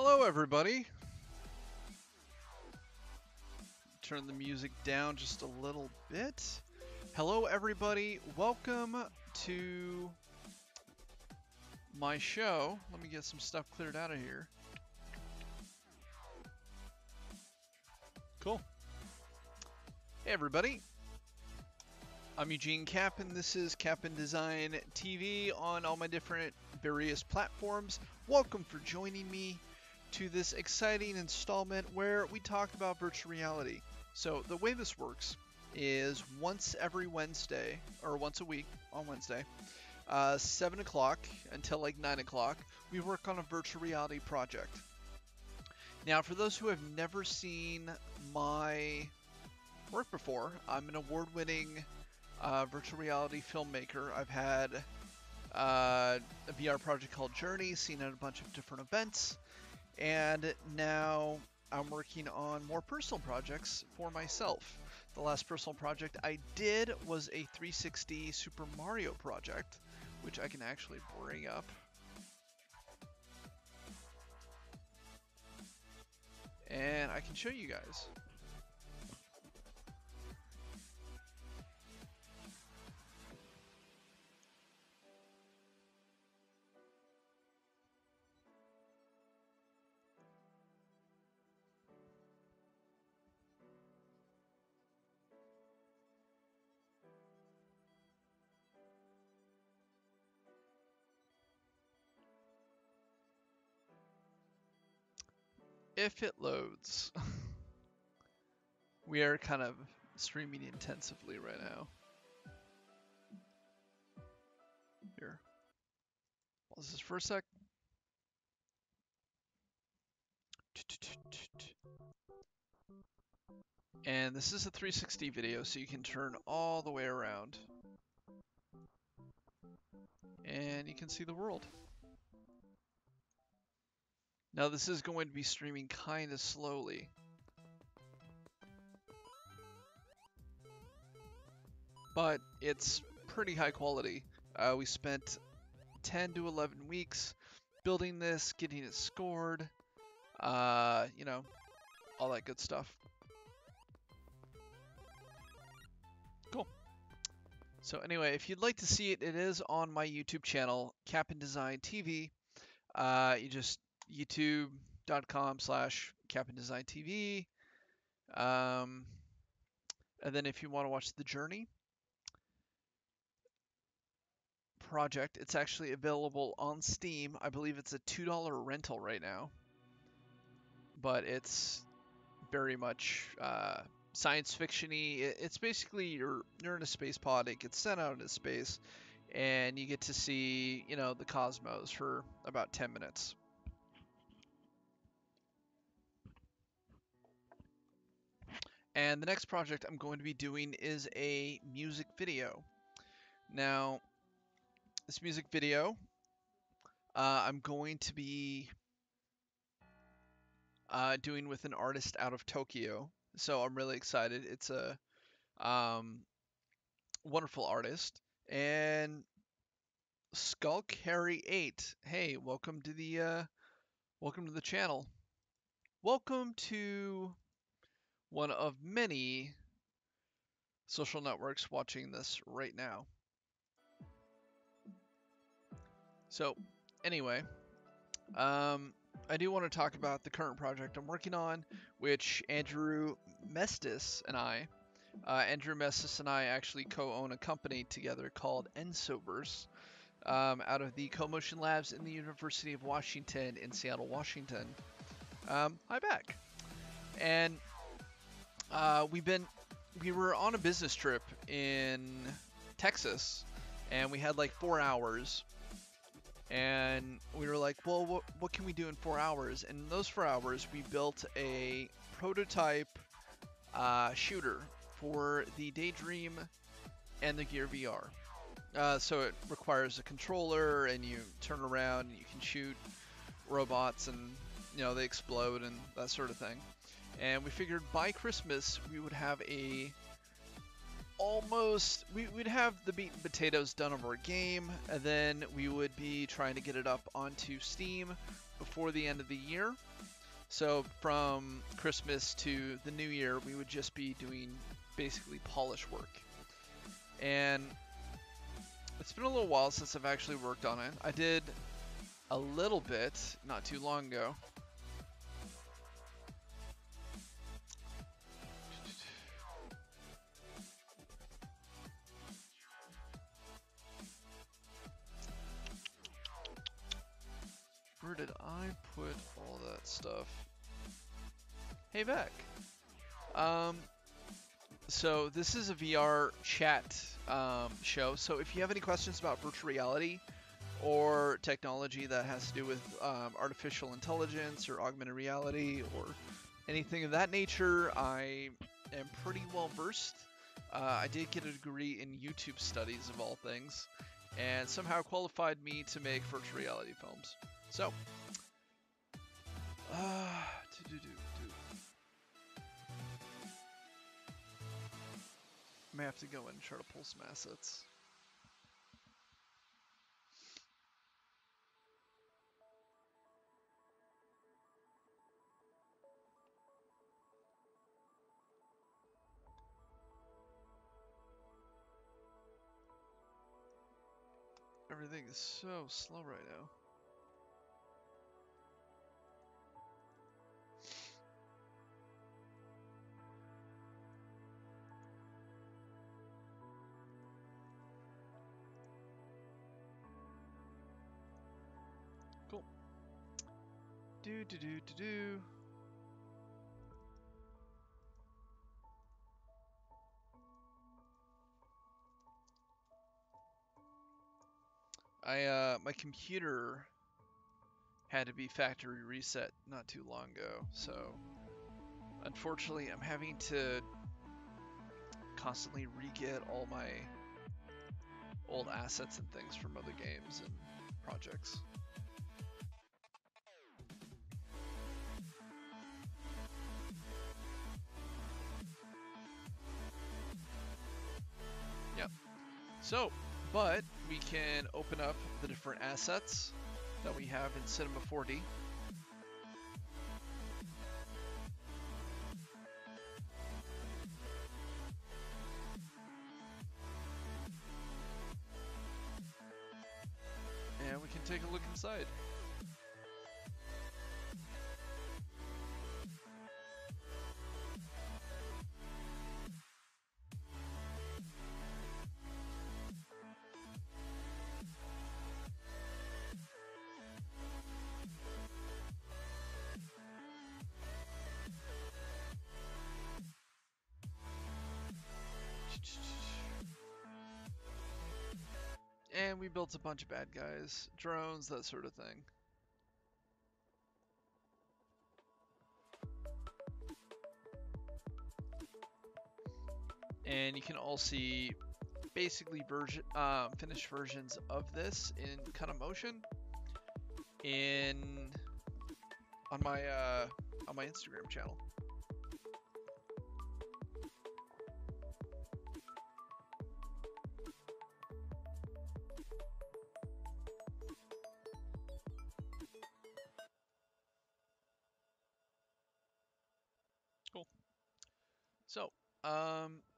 Hello, everybody. Turn the music down just a little bit. Hello, everybody. Welcome to my show. Let me get some stuff cleared out of here. Cool. Hey, everybody. I'm Eugene Capon. This is CaponDesign TV on all my different various platforms. Welcome for joining me to this exciting installment where we talk about virtual reality. So the way this works is once every Wednesday, or once a week on Wednesday, 7 o'clock until like 9 o'clock, we work on a virtual reality project. Now, for those who have never seen my work before, I'm an award-winning virtual reality filmmaker. I've had a VR project called Journey, seen at a bunch of different events, and now I'm working on more personal projects for myself. The last personal project I did was a 360 Super Mario project, which I can actually bring up. And I can show you guys. If it loads. We are kind of streaming intensively right now. Here. Pause this for a sec. And this is a 360 video, so you can turn all the way around. And you can see the world. Now this is going to be streaming kind of slowly. But it's pretty high quality. We spent 10 to 11 weeks building this, getting it scored, you know, all that good stuff. Cool. So anyway, if you'd like to see it, it is on my YouTube channel, CaponDesign TV. You just youtube.com/CaponDesignTV. And then if you want to watch the Journey project, it's actually available on Steam. I believe it's a $2 rental right now. But it's very much science fiction-y. It's basically you're in a space pod. It gets sent out into space, and you get to see, you know, the cosmos for about 10 minutes. And the next project I'm going to be doing is a music video. Now, this music video, I'm going to be doing with an artist out of Tokyo. So I'm really excited. It's a wonderful artist. And Skulk Harry 8. Hey, welcome to the channel. Welcome to one of many social networks watching this right now. So, anyway, I do want to talk about the current project I'm working on, which Andrew Mestis and I actually co-own a company together called ensoVerse, out of the Co-Motion Labs in the University of Washington in Seattle, Washington. Hi back. And we were on a business trip in Texas, and we had like 4 hours. And we were like, well, what can we do in 4 hours? And in those 4 hours, we built a prototype shooter for the Daydream and the Gear VR. So it requires a controller, and you turn around and you can shoot robots, and you know, they explode and that sort of thing. And we figured by Christmas we would have a we'd have the meat and potatoes done of our game, and then we would be trying to get it up onto Steam before the end of the year. So from Christmas to the new year, we would just be doing basically polish work. And it's been a little while since I've actually worked on it. I did a little bit not too long ago. Where did I put all that stuff? Hey, Vec. So this is a VR chat show. So if you have any questions about virtual reality or technology that has to do with artificial intelligence or augmented reality or anything of that nature, I am pretty well versed. I did get a degree in YouTube studies of all things, and somehow qualified me to make virtual reality films. So, I may have to go in and try to pull some assets. Everything is so slow right now. Cool. Do. My computer had to be factory reset not too long ago, so unfortunately I'm having to constantly re-get all my old assets and things from other games and projects. Yep. So, but we can open up the different assets that we have in Cinema 4D. And we can take a look inside. And we built a bunch of bad guys, drones, that sort of thing. And you can all see basically finished versions of this in kind of motion on my Instagram channel. Cool. So,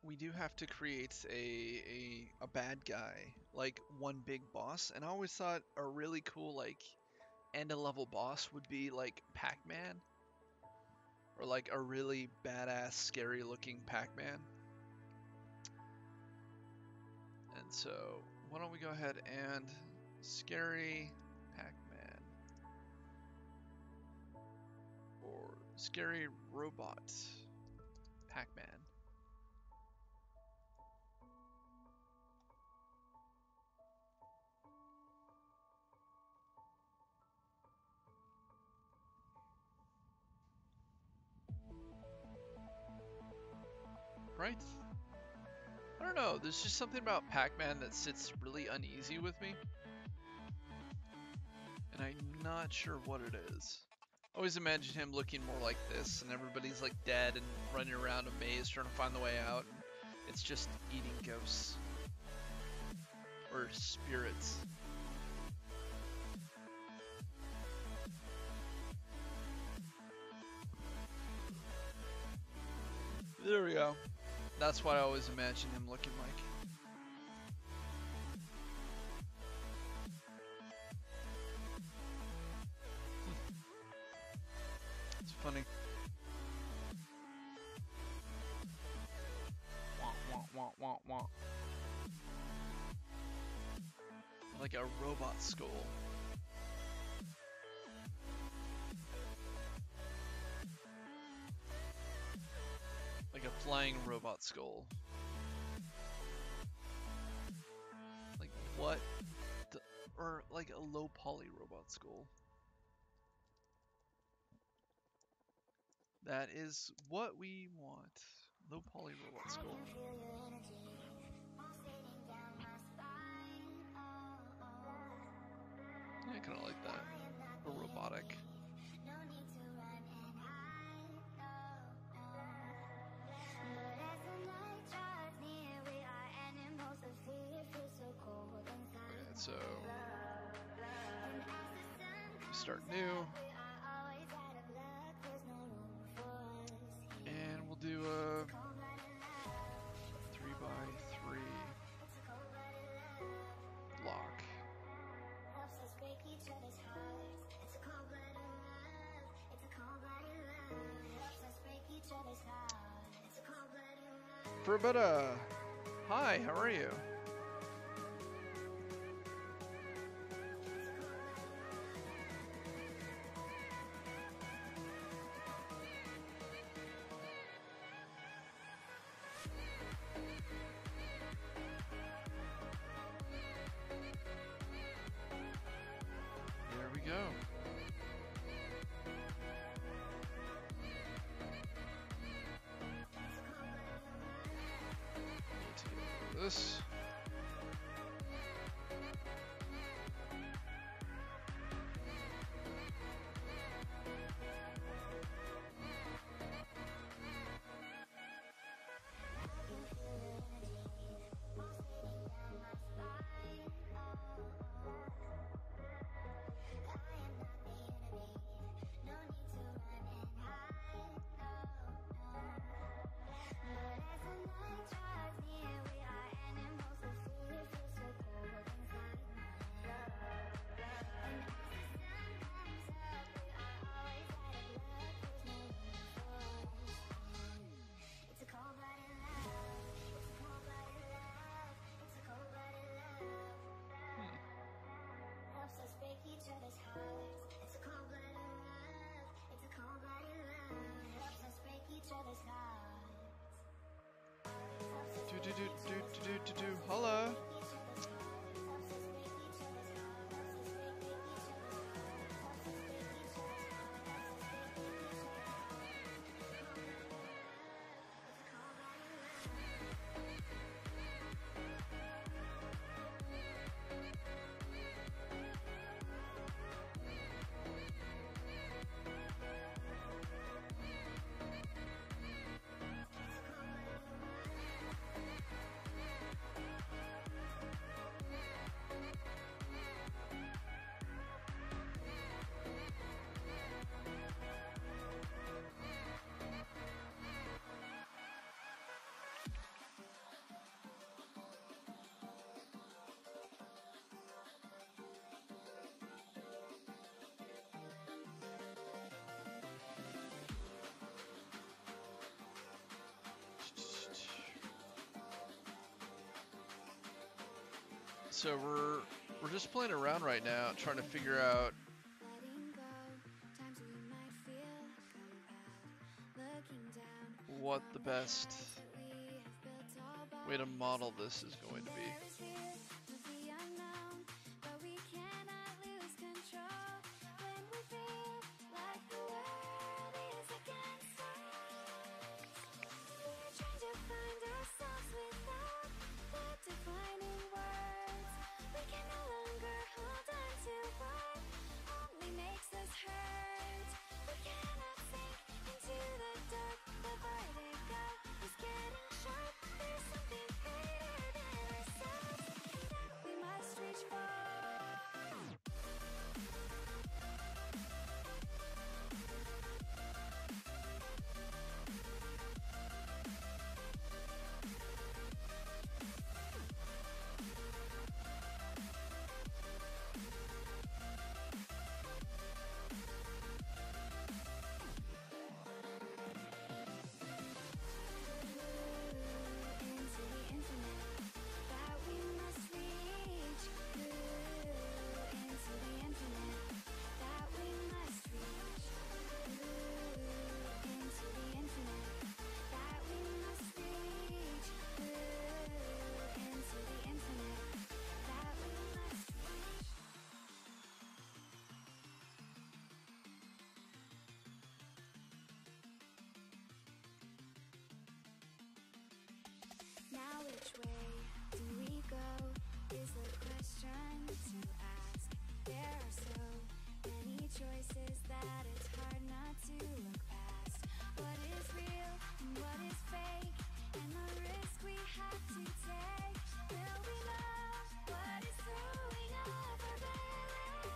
we do have to create a bad guy, like one big boss, and I always thought a really cool like end of level boss would be like Pac-Man, or like a really badass, scary looking Pac-Man. And so, why don't we go ahead and scary Pac-Man, or scary robot Pac-Man. Right? I don't know, there's just something about Pac-Man that sits really uneasy with me. And I'm not sure what it is. I always imagine him looking more like this, and everybody's like dead and running around a maze trying to find the way out. And It's just eating ghosts. Or spirits. There we go. That's what I always imagine him looking like. It's funny. Wah, wah, wah, wah, wah. Like a robot skull. Like a flying robot skull. Like what? Or like a low poly robot skull. That is what we want. Low poly robot skull. Yeah, I kind of like that. Or robotic. Alright, so start new. And we'll do a 3x3 block. For about a hi, how are you? There we go. This. Holla. So we're just playing around right now, trying to figure out what the best way to model this is going to be. which way do we go is the question to ask. There are so many choices that it's hard not to look past. What is real and what is fake, and the risk we have to take. Will we know what is throwing off our balance?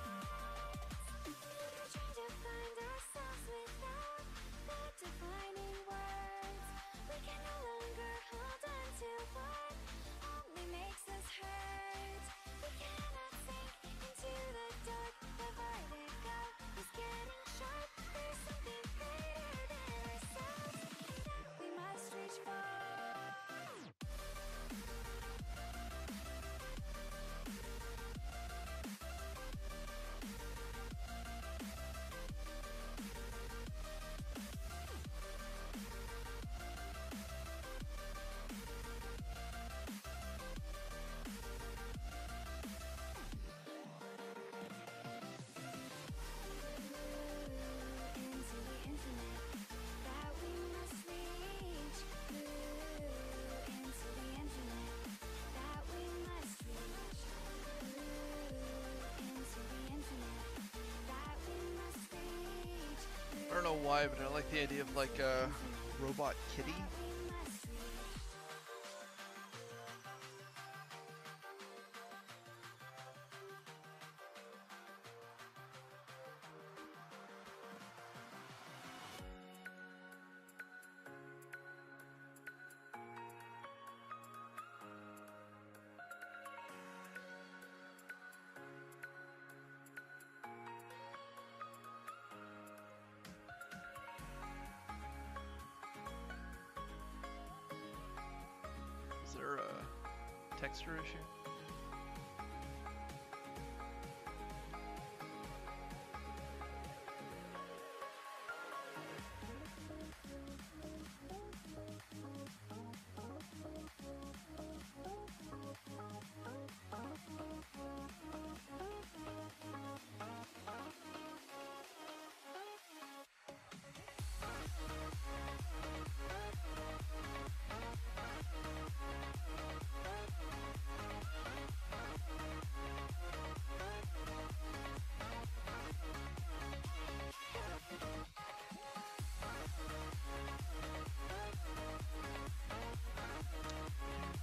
We're trying to find ourselves without the defining words. We can no longer hold on to what only makes us hurt. We cannot sink into the dark. The vertigo is getting sharp. There's something greater than ourselves that we must reach for. Into the infinite that we must reach. Into the infinite that we must reach. Into the infinite that we must reach. I don't know why, but I like the idea of like a robot kitty. That we must reach. Is there a texture issue?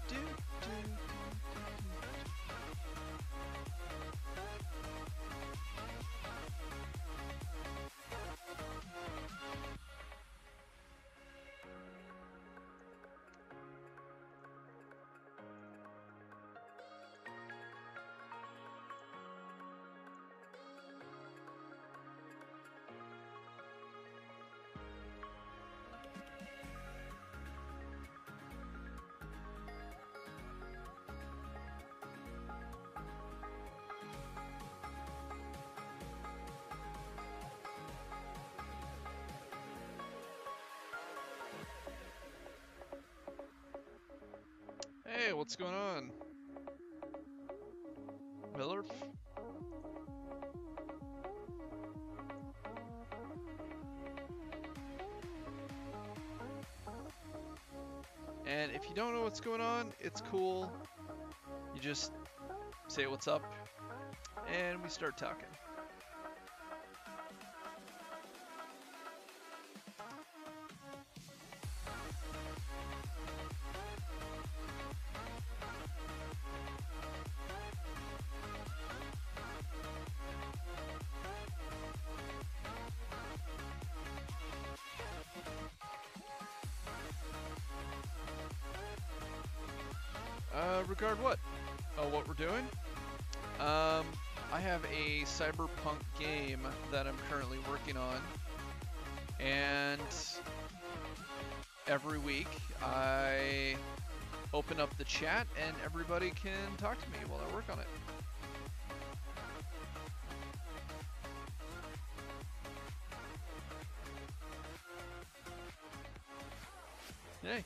Do, do, do. Hey, what's going on? Miller? And if you don't know what's going on, it's cool. You just say what's up, and we start talking. Regard what? Oh, what we're doing? I have a cyberpunk game that I'm currently working on, and every week I open up the chat and everybody can talk to me while I work on it. Yay.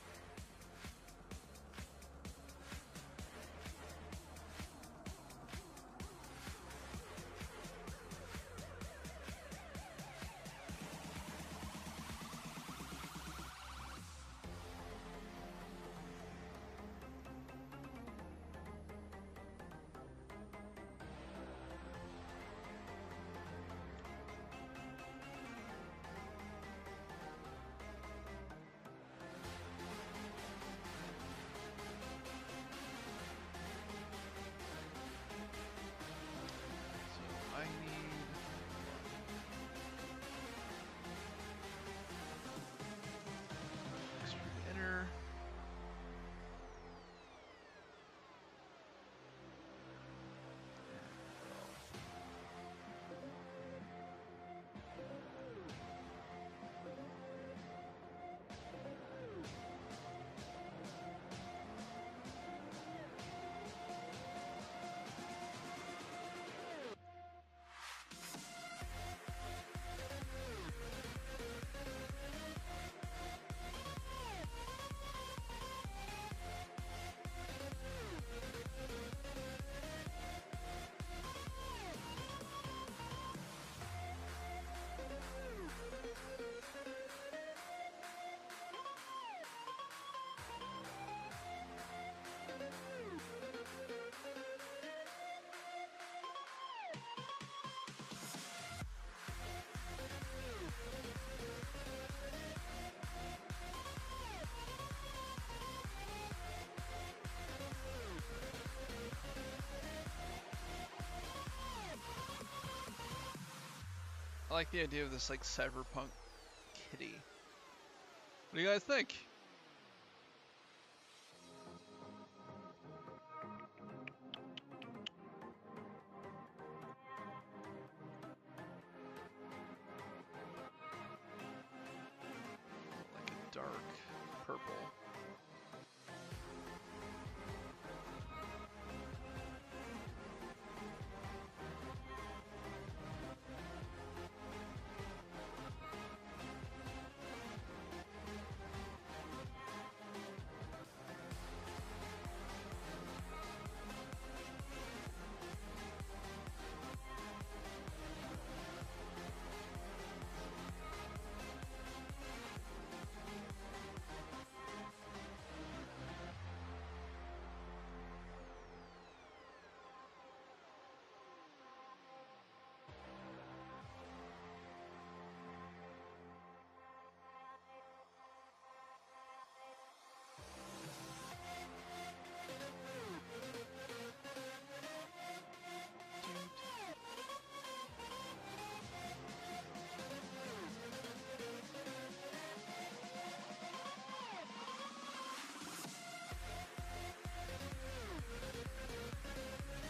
like the idea of this like cyberpunk kitty. What do you guys think? Like a dark purple.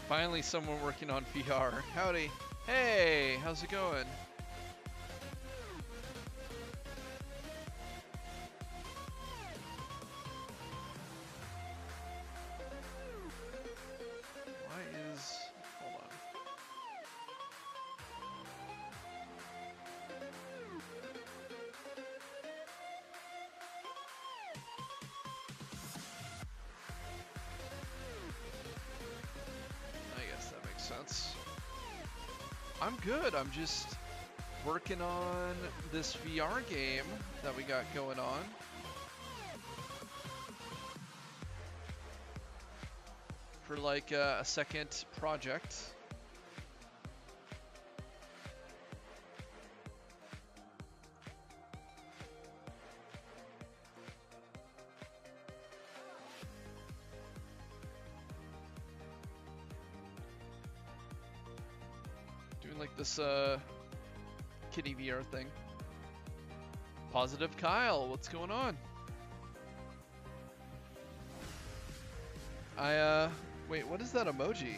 Finally someone working on VR. Howdy. Hey, how's it going? Why is... hold on. I guess that makes sense. I'm good. I'm just working on this VR game that we got going on. For like a second project. Doing like this kitty VR thing. Positive Kyle, what's going on? Wait, what is that emoji?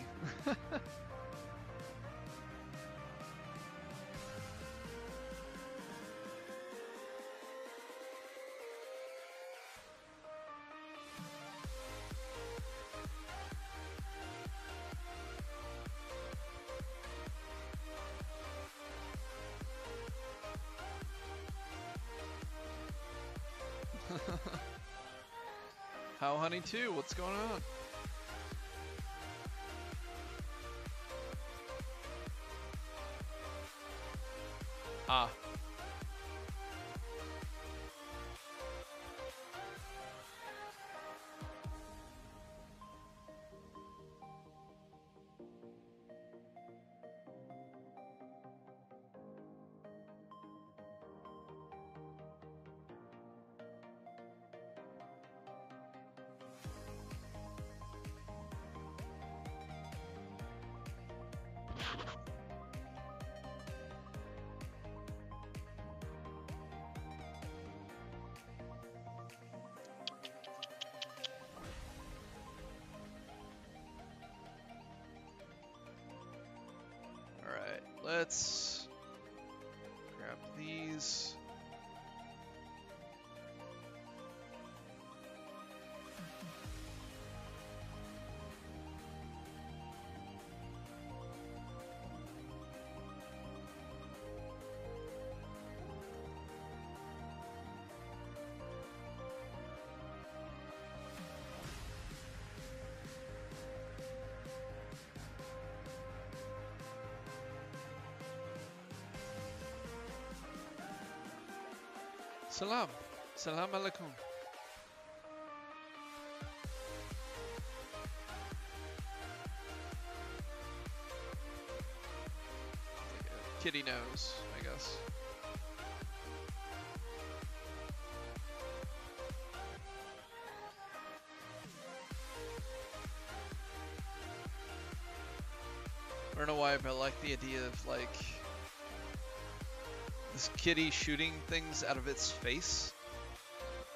How Honey 2, what's going on? Ah. Alright, let's grab these. Salam. Salam alaikum. Kitty nose, I guess. I don't know why, but I like the idea of like This kitty shooting things out of its face,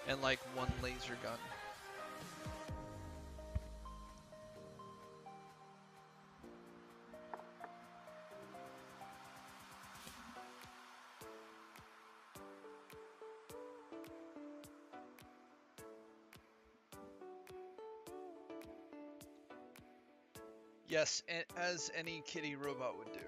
and like one laser gun. Yes, as any kitty robot would do.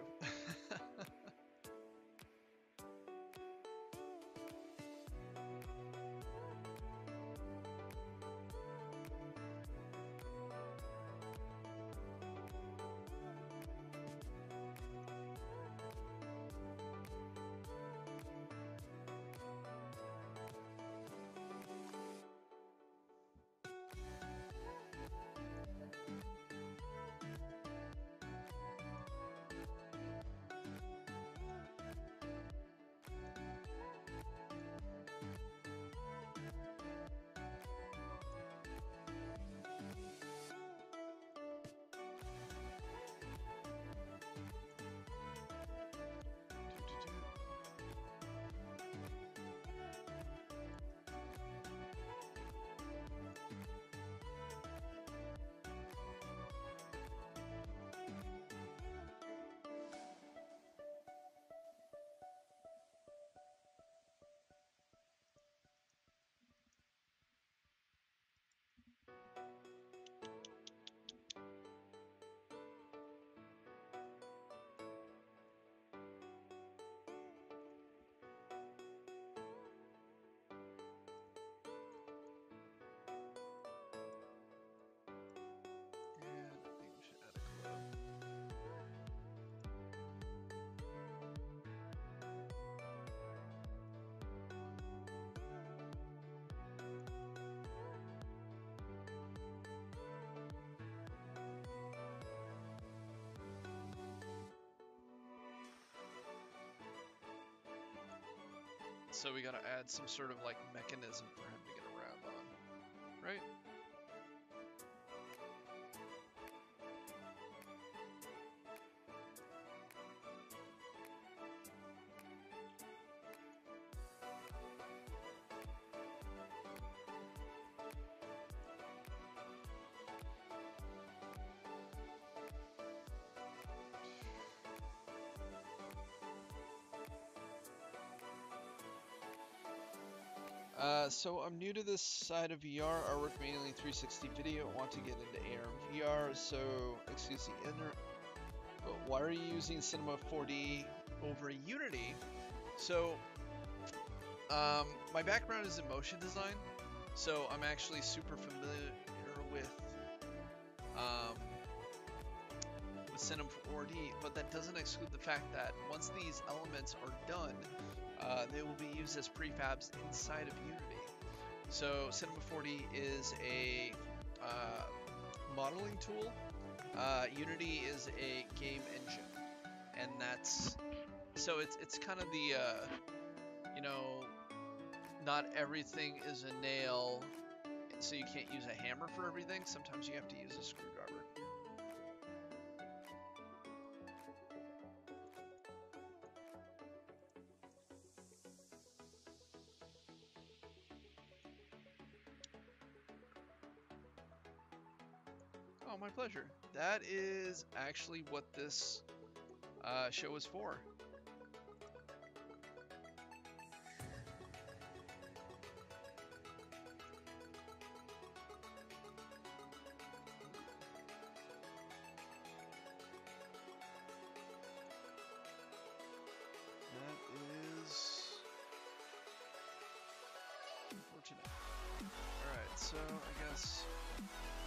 So we gotta add some sort of like mechanism for him to get around on, right? So I'm new to this side of VR. I work mainly 360 video. Want to get into AR and VR. So excuse the inner. But why are you using Cinema 4D over Unity? So my background is in motion design. So I'm actually super familiar with Cinema 4D. But that doesn't exclude the fact that once these elements are done, they will be used as prefabs inside of Unity. So Cinema 4D is a modeling tool. Unity is a game engine, and that's so it's kind of the you know, not everything is a nail, so you can't use a hammer for everything. Sometimes you have to use a screwdriver. Oh, my pleasure. That is actually what this show is for. That is unfortunate. Alright, so I guess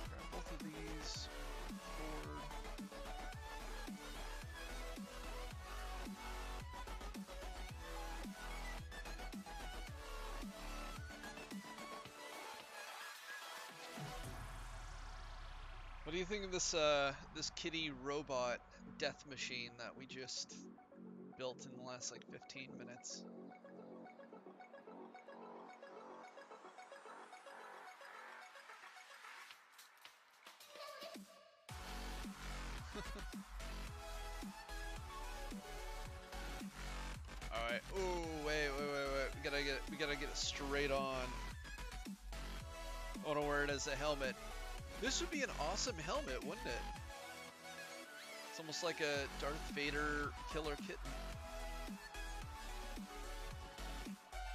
grab both of these, forward. What do you think of this this kitty robot death machine that we just built in the last like 15 minutes? Alright, ooh, We gotta get it straight on. I wanna wear it as a helmet. This would be an awesome helmet, wouldn't it? It's almost like a Darth Vader killer kitten.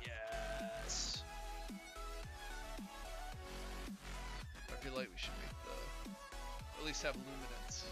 Yes. I feel like we should make the, at least have luminance.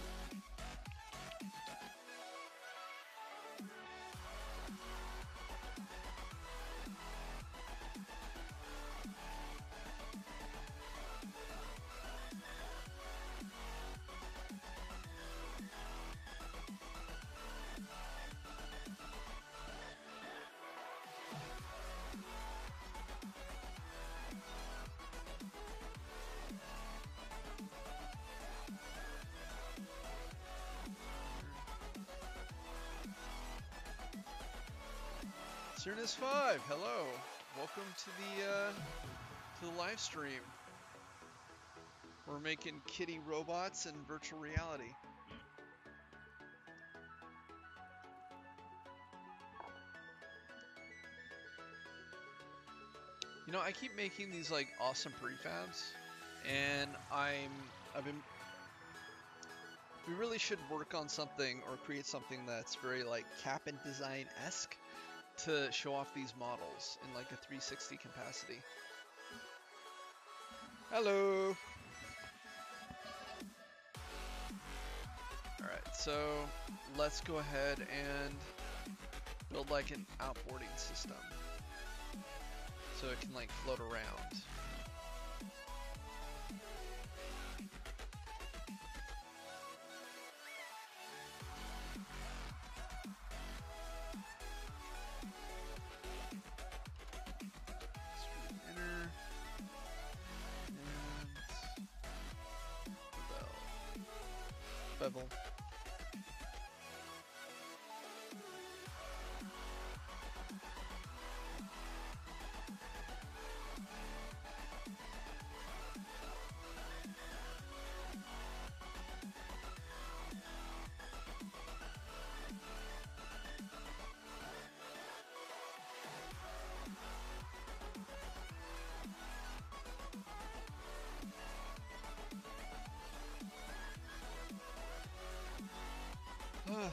Cernus5, hello. Welcome to the live stream. We're making kitty robots in virtual reality. You know, I keep making these like awesome prefabs, and we really should work on something or create something that's very like CaponDesign-esque to show off these models in like a 360 capacity. Hello. All right, so let's go ahead and build like an outboarding system so it can like float around. Bevel.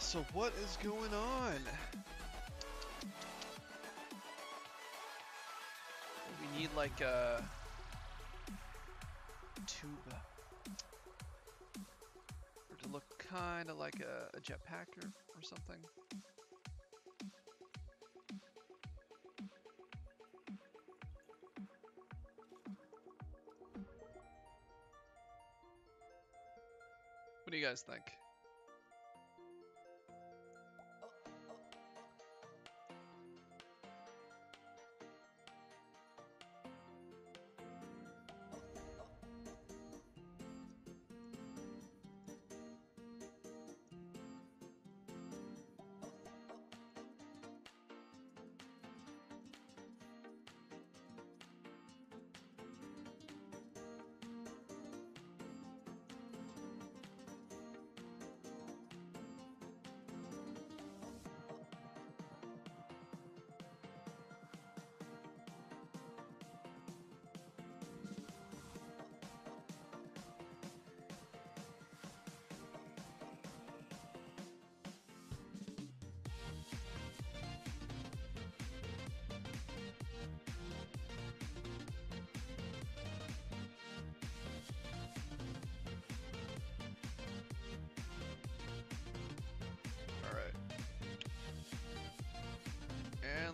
So what is going on? We need like a tube for it to look kind of like a jetpack or something. What do you guys think?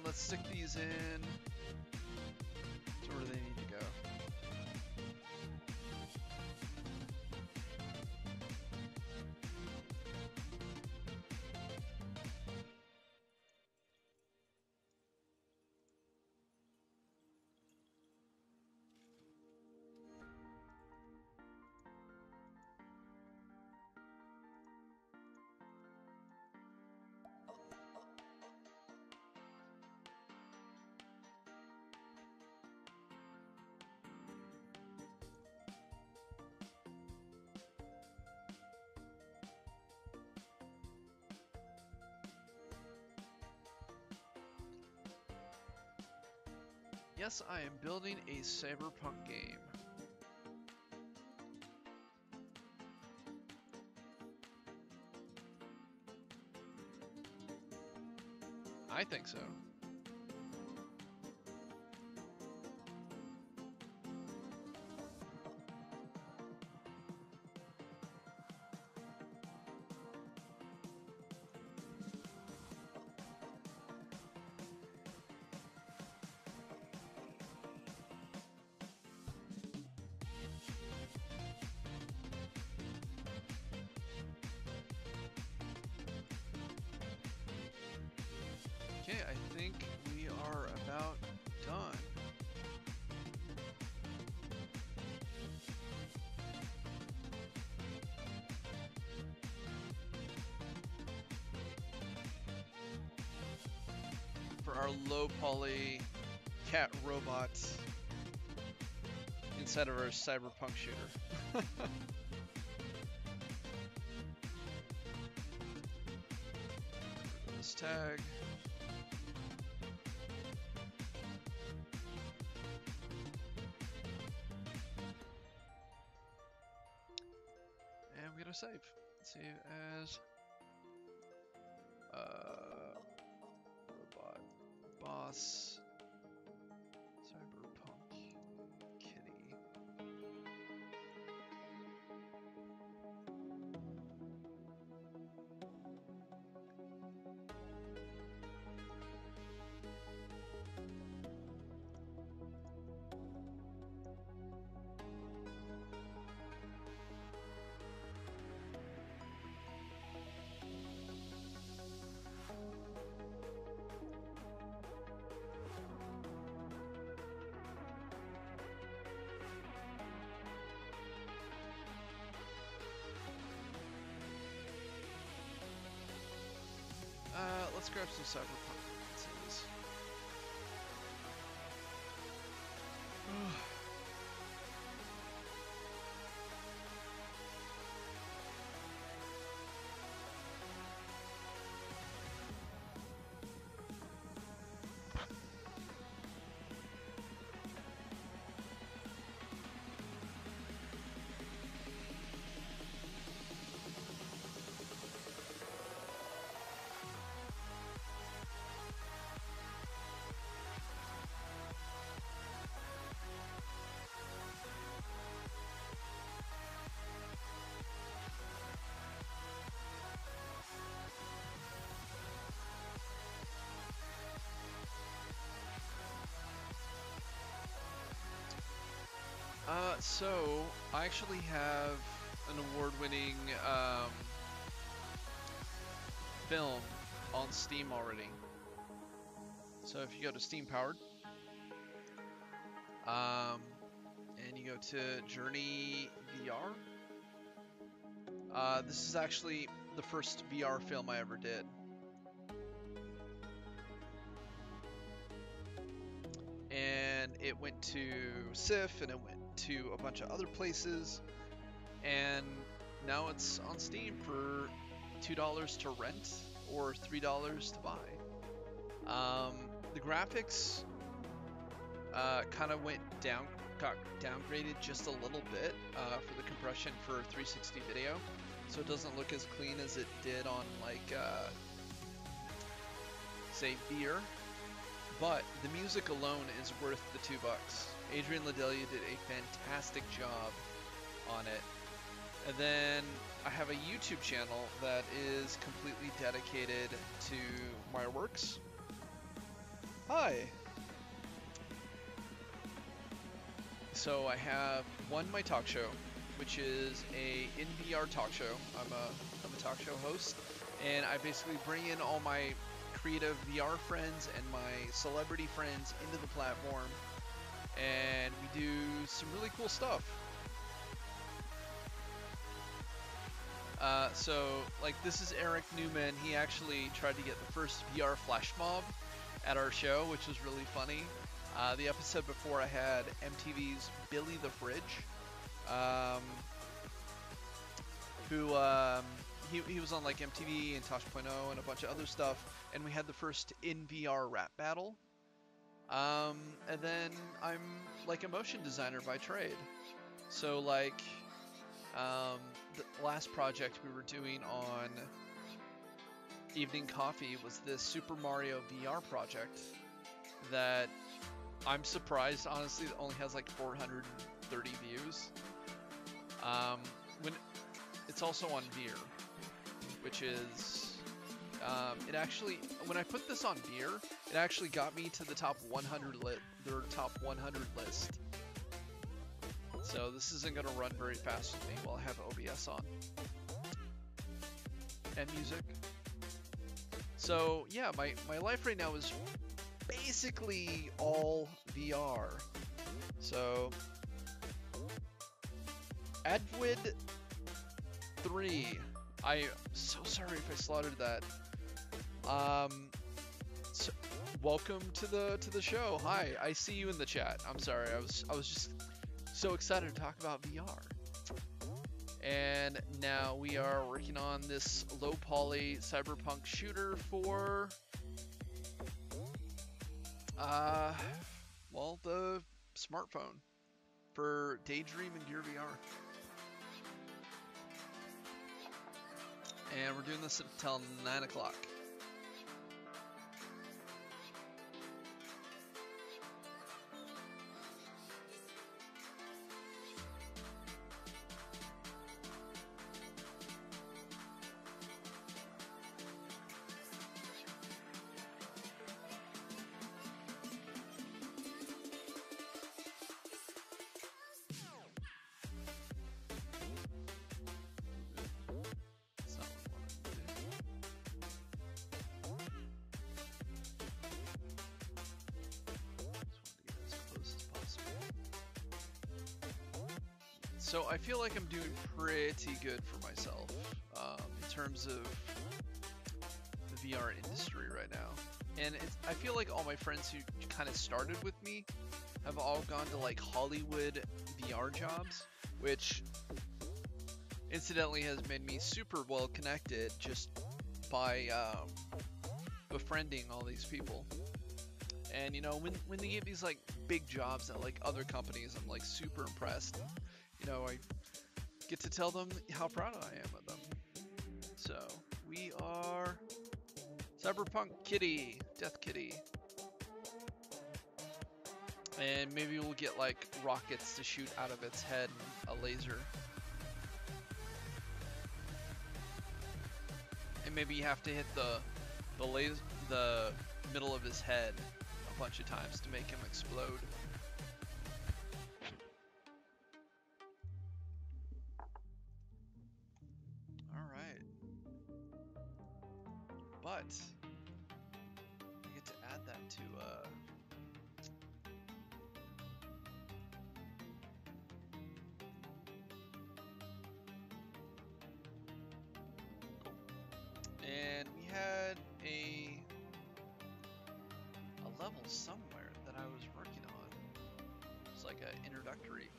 Let's stick these in to where they need to go. Yes, I am building a cyberpunk game. I think so. Okay, I think we are about done. For our low poly cat robot inside of our cyberpunk shooter. This tag. And we're gonna save. Save as robot boss cyberpunk kitty. Let's grab some cyberpunk references. So I actually have an award-winning film on Steam already. So if you go to Steam Powered, and you go to Journey VR, this is actually the first VR film I ever did. And it went to SIF, and it went to a bunch of other places, and now it's on Steam for $2 to rent or $3 to buy. The graphics kind of got downgraded just a little bit for the compression for 360 video, so it doesn't look as clean as it did on like say VR. But the music alone is worth the $2. Adrian Ladelia did a fantastic job on it. And then I have a YouTube channel that is completely dedicated to my works. Hi! So I have one, my talk show, which is a in VR talk show. I'm a talk show host, and I basically bring in all my creative VR friends and my celebrity friends into the platform, and we do some really cool stuff. So like this is Eric Neuman. He actually tried to get the first VR flash mob at our show, which was really funny. The episode before I had MTV's Billy the Fridge, who he was on like MTV and Tosh.0 and a bunch of other stuff, and we had the first in VR rap battle, And then I'm like a motion designer by trade. So like the last project we were doing on Evening Coffee was this Super Mario VR project that I'm surprised, honestly, it only has like 430 views. When it's also on Veer, which is it actually, when I put this on Veer, it actually got me to the top 100 their top 100 list. So this isn't gonna run very fast with me while I have OBS on and music. So yeah, my life right now is basically all VR. So Adwid 3. I'm so sorry if I slaughtered that. So, welcome to the show. Hi, I see you in the chat. I'm sorry. I was just so excited to talk about VR. And now we are working on this low poly cyberpunk shooter for well, the smartphone for Daydream and Gear VR. And we're doing this until 9 o'clock. So I feel like I'm doing pretty good for myself in terms of the VR industry right now. And I feel like all my friends who kind of started with me have all gone to like Hollywood VR jobs, which incidentally has made me super well connected just by befriending all these people. And you know, when they get these like big jobs at like other companies, I'm like super impressed. You know, I get to tell them how proud I am of them. So we are Cyberpunk Kitty, Death Kitty. And maybe we'll get like rockets to shoot out of its head and a laser. And maybe you have to hit the middle of his head a bunch of times to make him explode. But I get to add that to and we had a level somewhere that I was working on. It's like an introductory.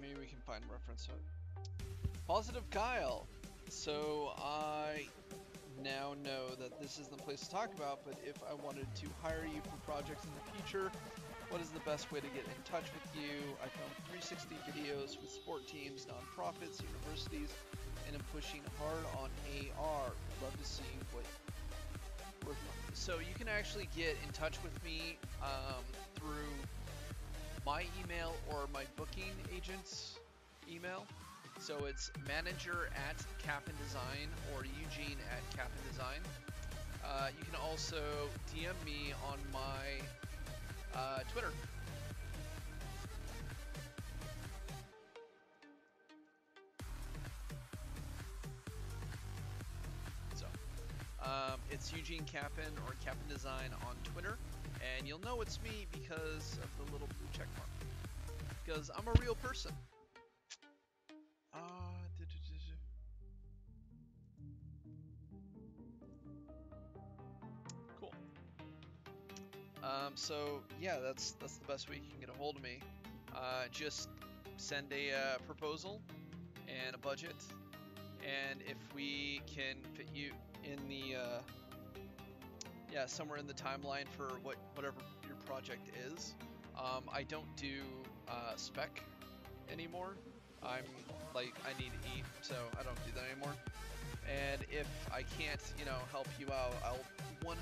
Maybe we can find reference to it. Positive Kyle. So I now know that this isn't the place to talk about, but if I wanted to hire you for projects in the future, what is the best way to get in touch with you? I film 360 videos with sport teams, nonprofits, universities, and I'm pushing hard on AR. Love to see what we're doing. So you can actually get in touch with me through my email or my booking agent's email. So it's manager@CaponDesign or Eugene@CaponDesign. You can also DM me on my Twitter. So it's Eugene Capon or CaponDesign on Twitter. And you'll know it's me because of the little blue check mark. Because I'm a real person. Cool. So yeah, that's the best way you can get a hold of me. Just send a proposal and a budget, and if we can fit you in the yeah, somewhere in the timeline for whatever your project is. I don't do spec anymore. I'm like, I need to eat, so I don't do that anymore. And if I can't, help you out, I'll 100%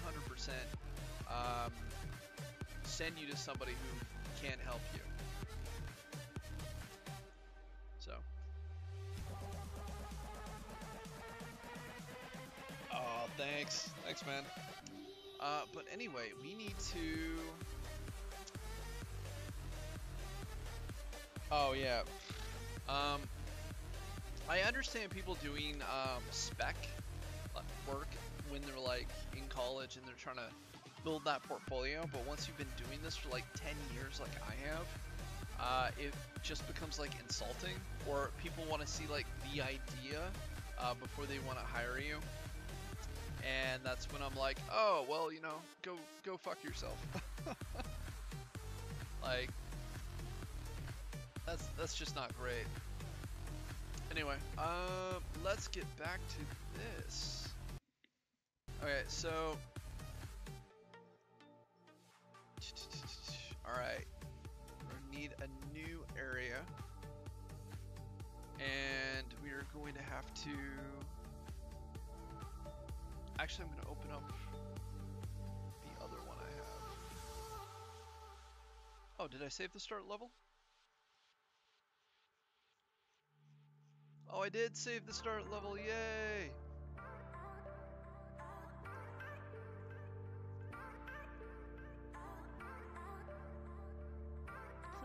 send you to somebody who can help you. So. Oh, thanks, man. But anyway, we need to. Oh yeah. I understand people doing spec work when they're like in college and they're trying to build that portfolio. But once you've been doing this for like 10 years, like I have, it just becomes like insulting. Or people want to see like the idea before they want to hire you. And that's when I'm like, oh well, go fuck yourself. Like, that's just not great. Anyway, let's get back to this. Okay, so, all right, we need a new area, and we are going to have to. Actually, I'm going to open up the other one I have. Oh, did I save the start level? Oh, I did save the start level, yay!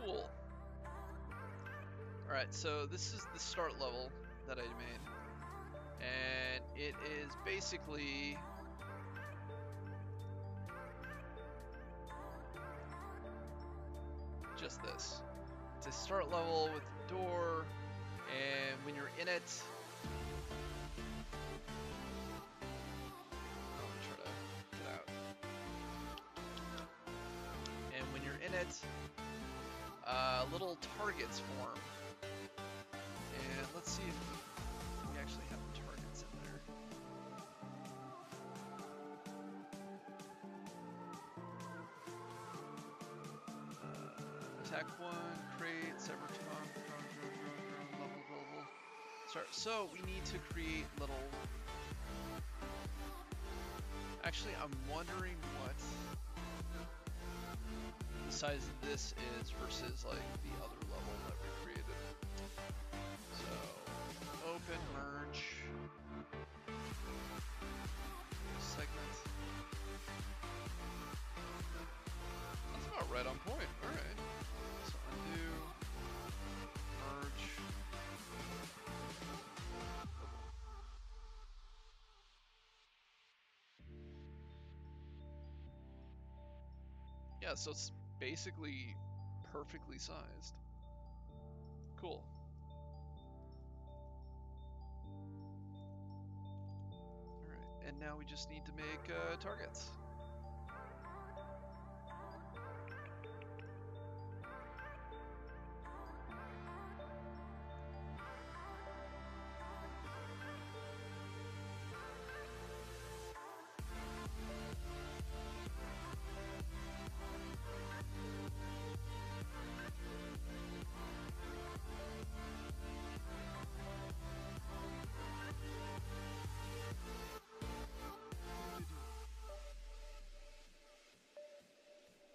Cool. Alright, so this is the start level that I made. And it is basically just this. It's a start level with a door, and when you're in it, I'm gonna try to get out. And when you're in it, little targets form. And let's see if we actually have the targets in there. Attack 1, crate, sever tongue, drone, level available. Start. So we need to create little. Actually, I'm wondering what the size of this is versus like the other level that we created. So open, merge, segment. That's about right on point. All right. So undo, merge. Yeah, so it's basically perfectly sized. Cool. Alright, and now we just need to make targets.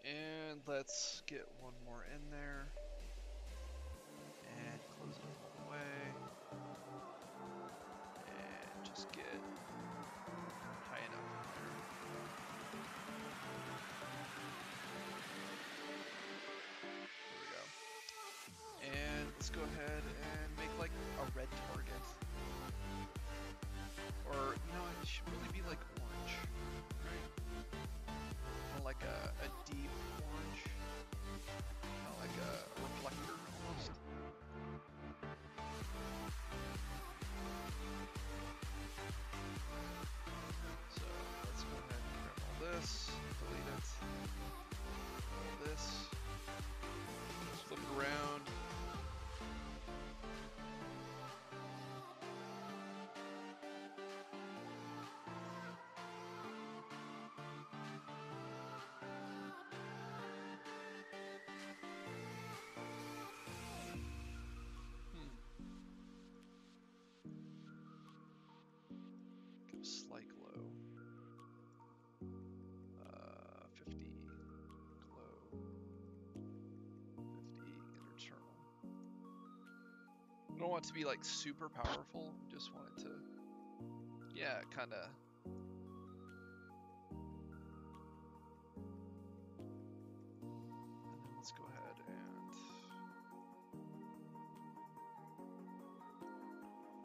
And let's get one more in there. And close it up all the way. And just get high enough in there. There we go. And let's go ahead and make like a red target. Or, it should really be like orange, right? Kind of like a deep orange. Kind of like a reflector almost. So let's go ahead and grab all this, delete it. don't want it to be like super powerful. Just want it to, yeah, kind of. And then let's go ahead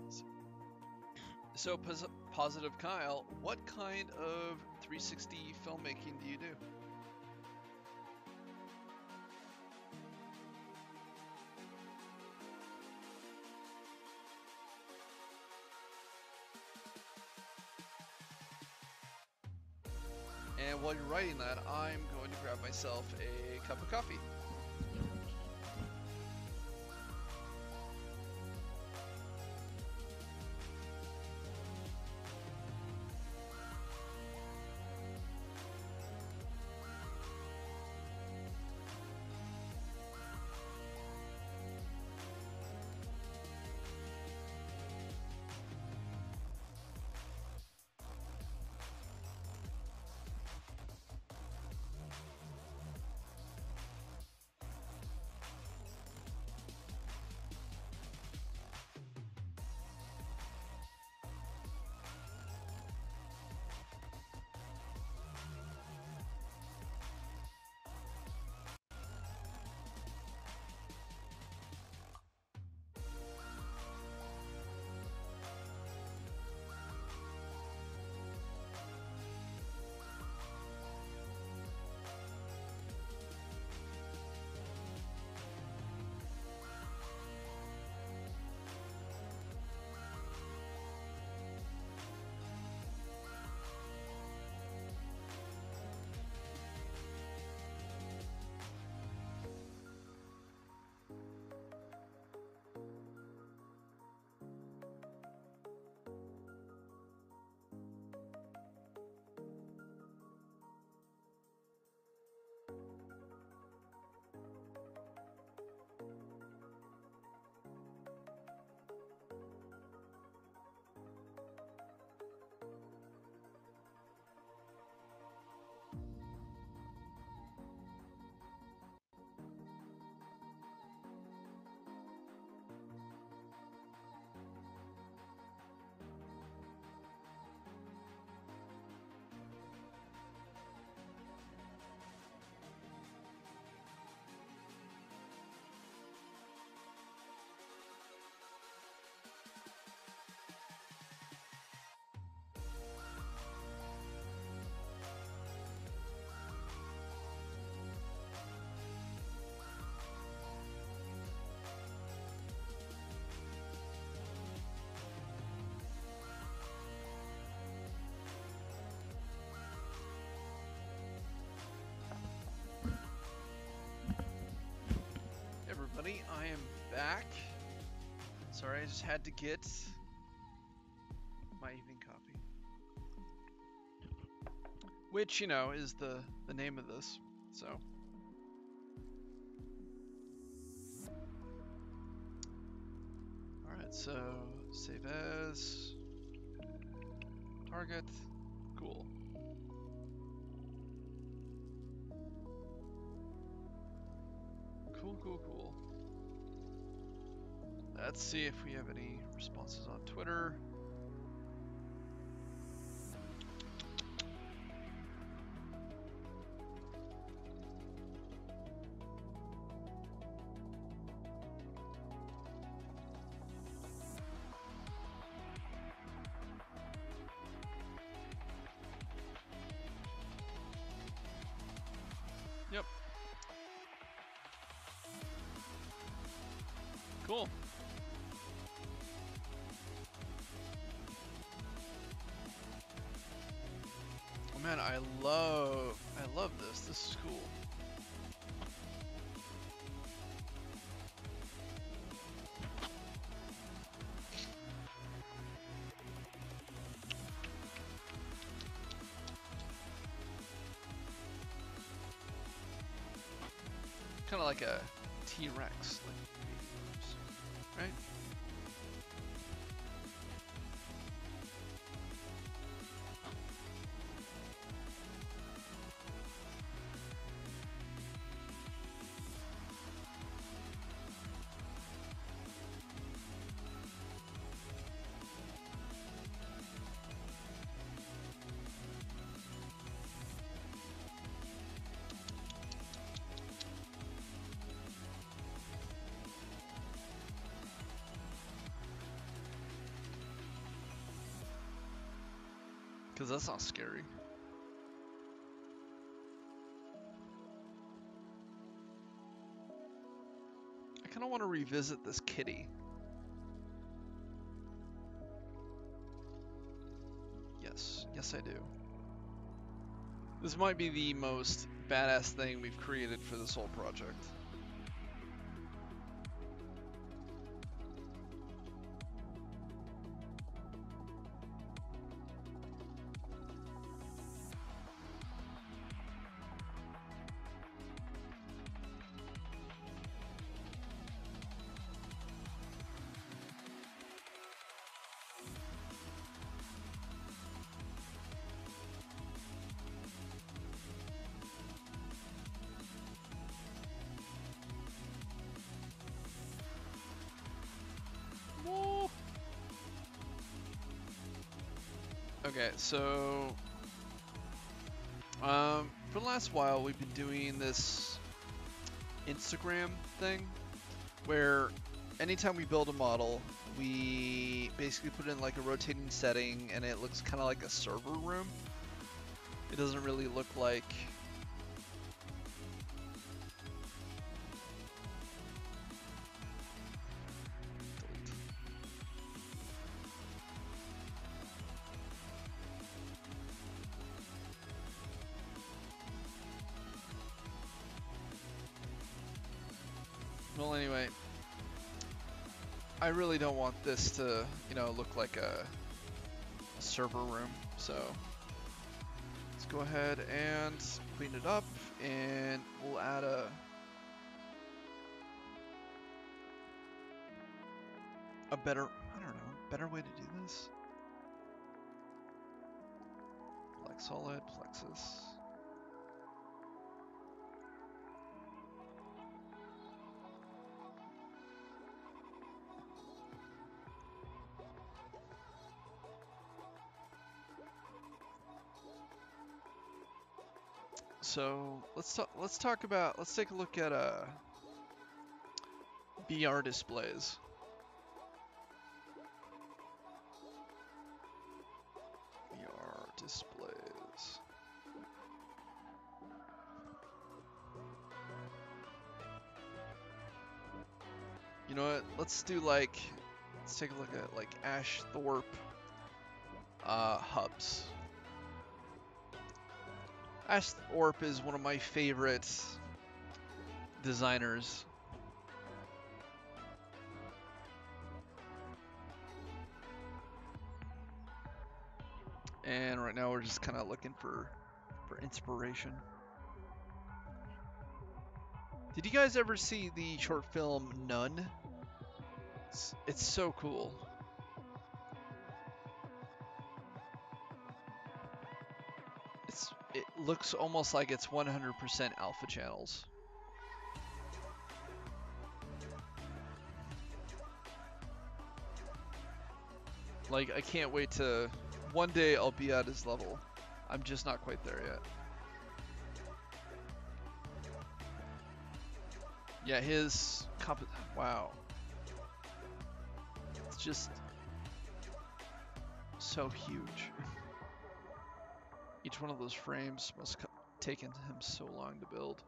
and. So Positive Kyle, what kind of 360 filmmaking do you do? And while you're writing that, I'm going to grab myself a cup of coffee. Everybody, I am back. Sorry, I just had to get my evening coffee, which, you know, is the name of this. So all right, so save as, target, cool. Cool. Let's see if we have any responses on Twitter. Yep. Cool. Oh man, I love this. This is cool. Kind of like a T-Rex, right? Because that's not scary. I kind of want to revisit this kitty. Yes, yes I do. This might be the most badass thing we've created for this whole project. Okay, so for the last while we've been doing this Instagram thing where anytime we build a model, we basically put in like a rotating setting and it looks kind of like a server room. It doesn't really look like well, anyway, I really don't want this to, you know, look like a server room, so let's go ahead and clean it up, and we'll add a better, I don't know, better way to do this. Like solid, plexus. So let's take a look at VR displays. VR displays. You know what? Let's take a look at like Ashthorpe hubs. Ashthorpe is one of my favorite designers. And right now we're just kind of looking for inspiration. Did you guys ever see the short film Nun? It's so cool. It looks almost like it's 100% alpha channels. Like, I can't wait to... One day I'll be at his level. I'm just not quite there yet. Yeah, his... Wow. It's just... so huge. Each one of those frames must have taken him so long to build.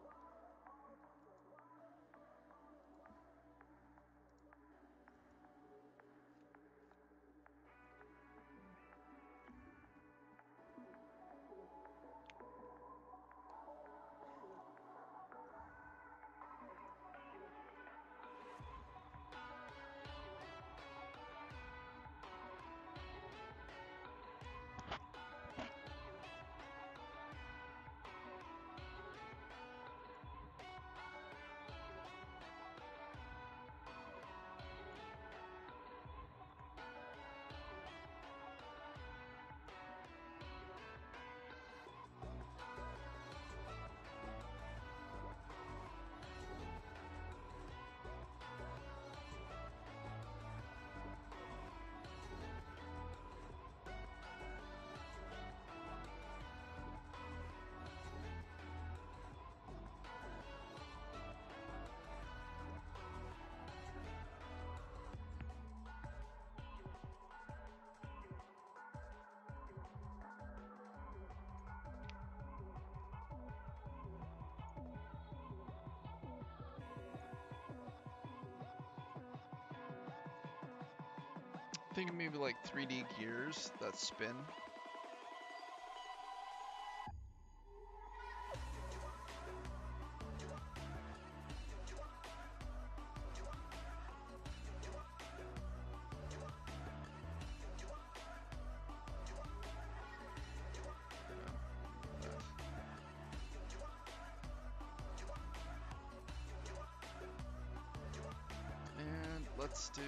Thinking maybe like 3D gears that spin. And let's do...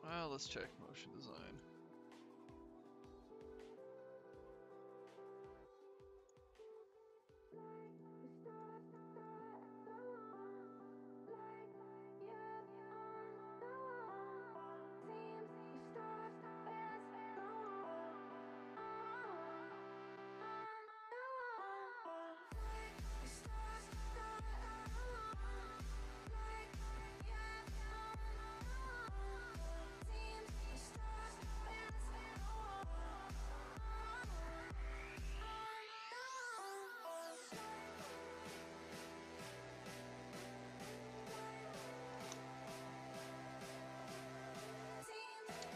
Well, let's check motion design.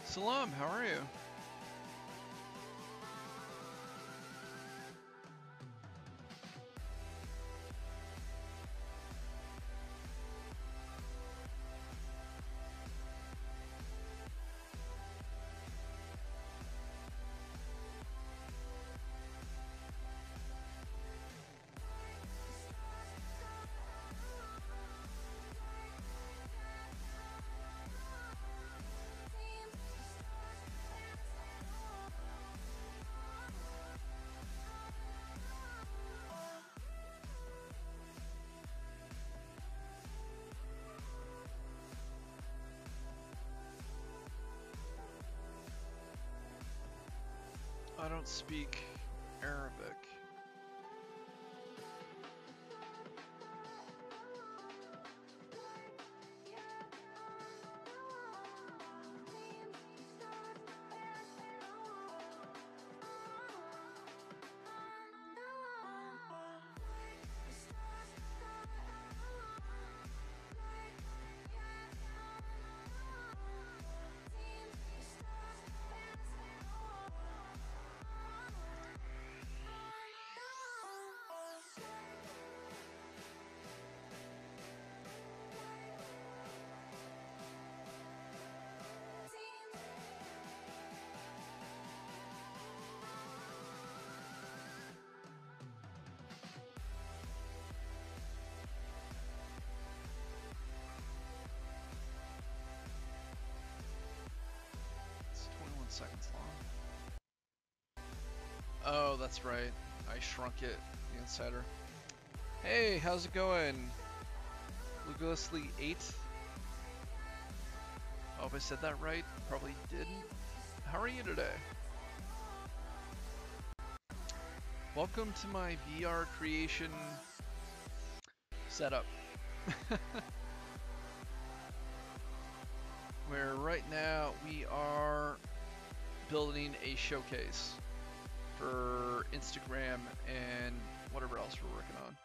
Salam, how are you? I don't speak Arabic. It's 21 seconds long. Oh, that's right. I shrunk it, the insider. Hey, how's it going? Lugously 8. Oh, if I said that right, probably didn't. How are you today? Welcome to my VR creation setup. Where right now we are building a showcase for Instagram and whatever else we're working on.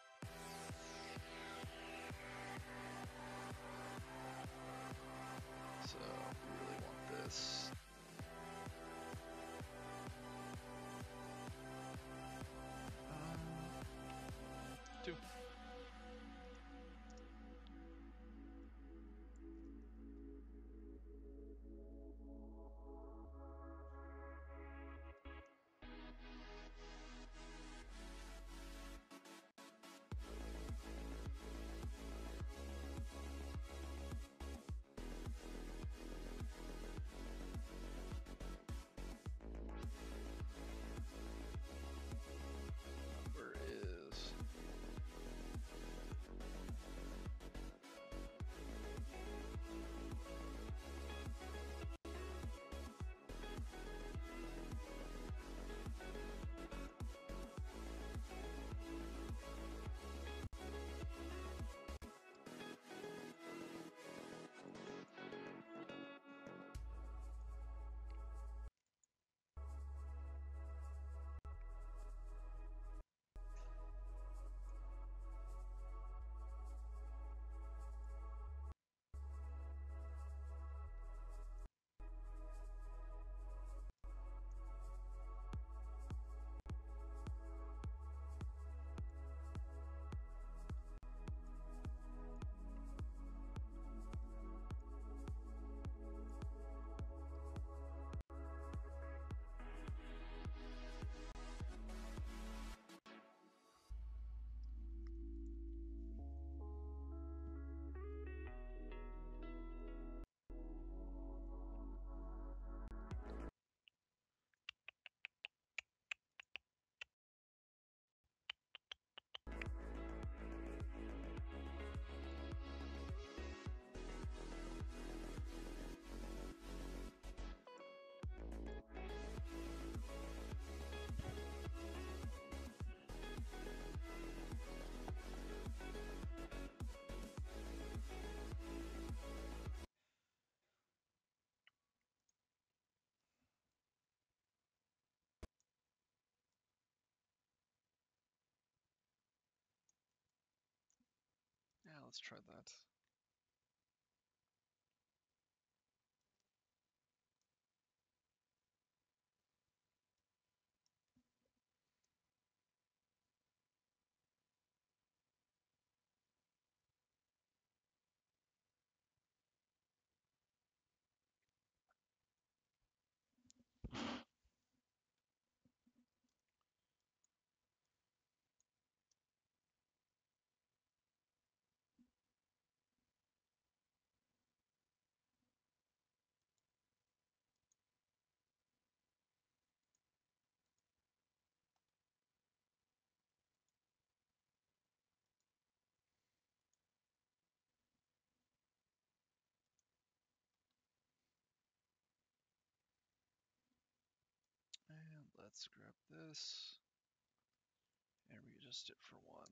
So we really want this. Two. let's try that. And let's grab this and readjust it for 1.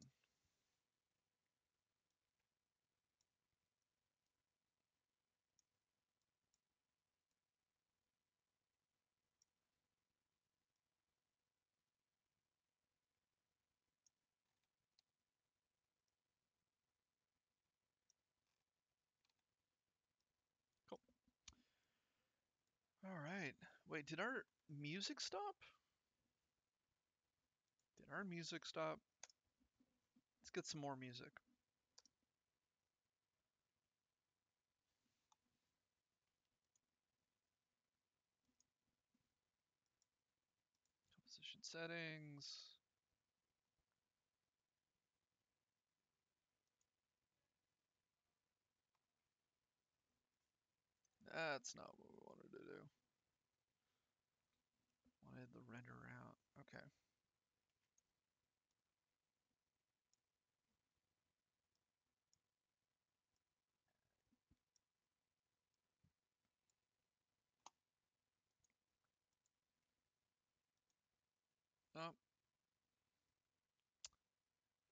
Cool. All right. Wait, did our music stop? Did our music stop? Let's get some more music. Composition settings. That's not what we wanted to do. Wanted the render out. Okay. Oh,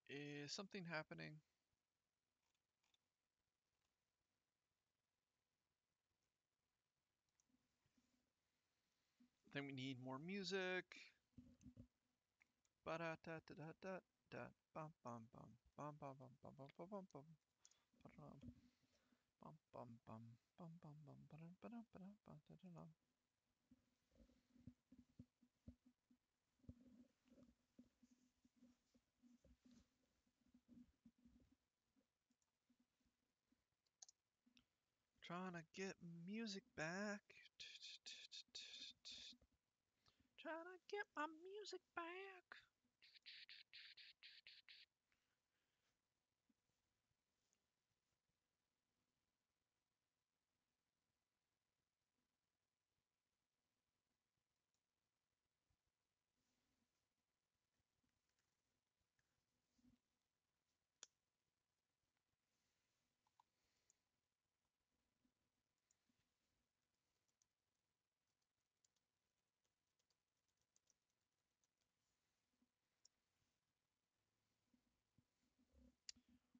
is something happening? I think we need more music. Ba da da da da da da bum bum bum bum bum bum bum bum bum bum bum bum bum bum bum bum bum ba-dum ba-dum ba-dum ba-da-da-dum. Trying to get music back. Trying to get my music back.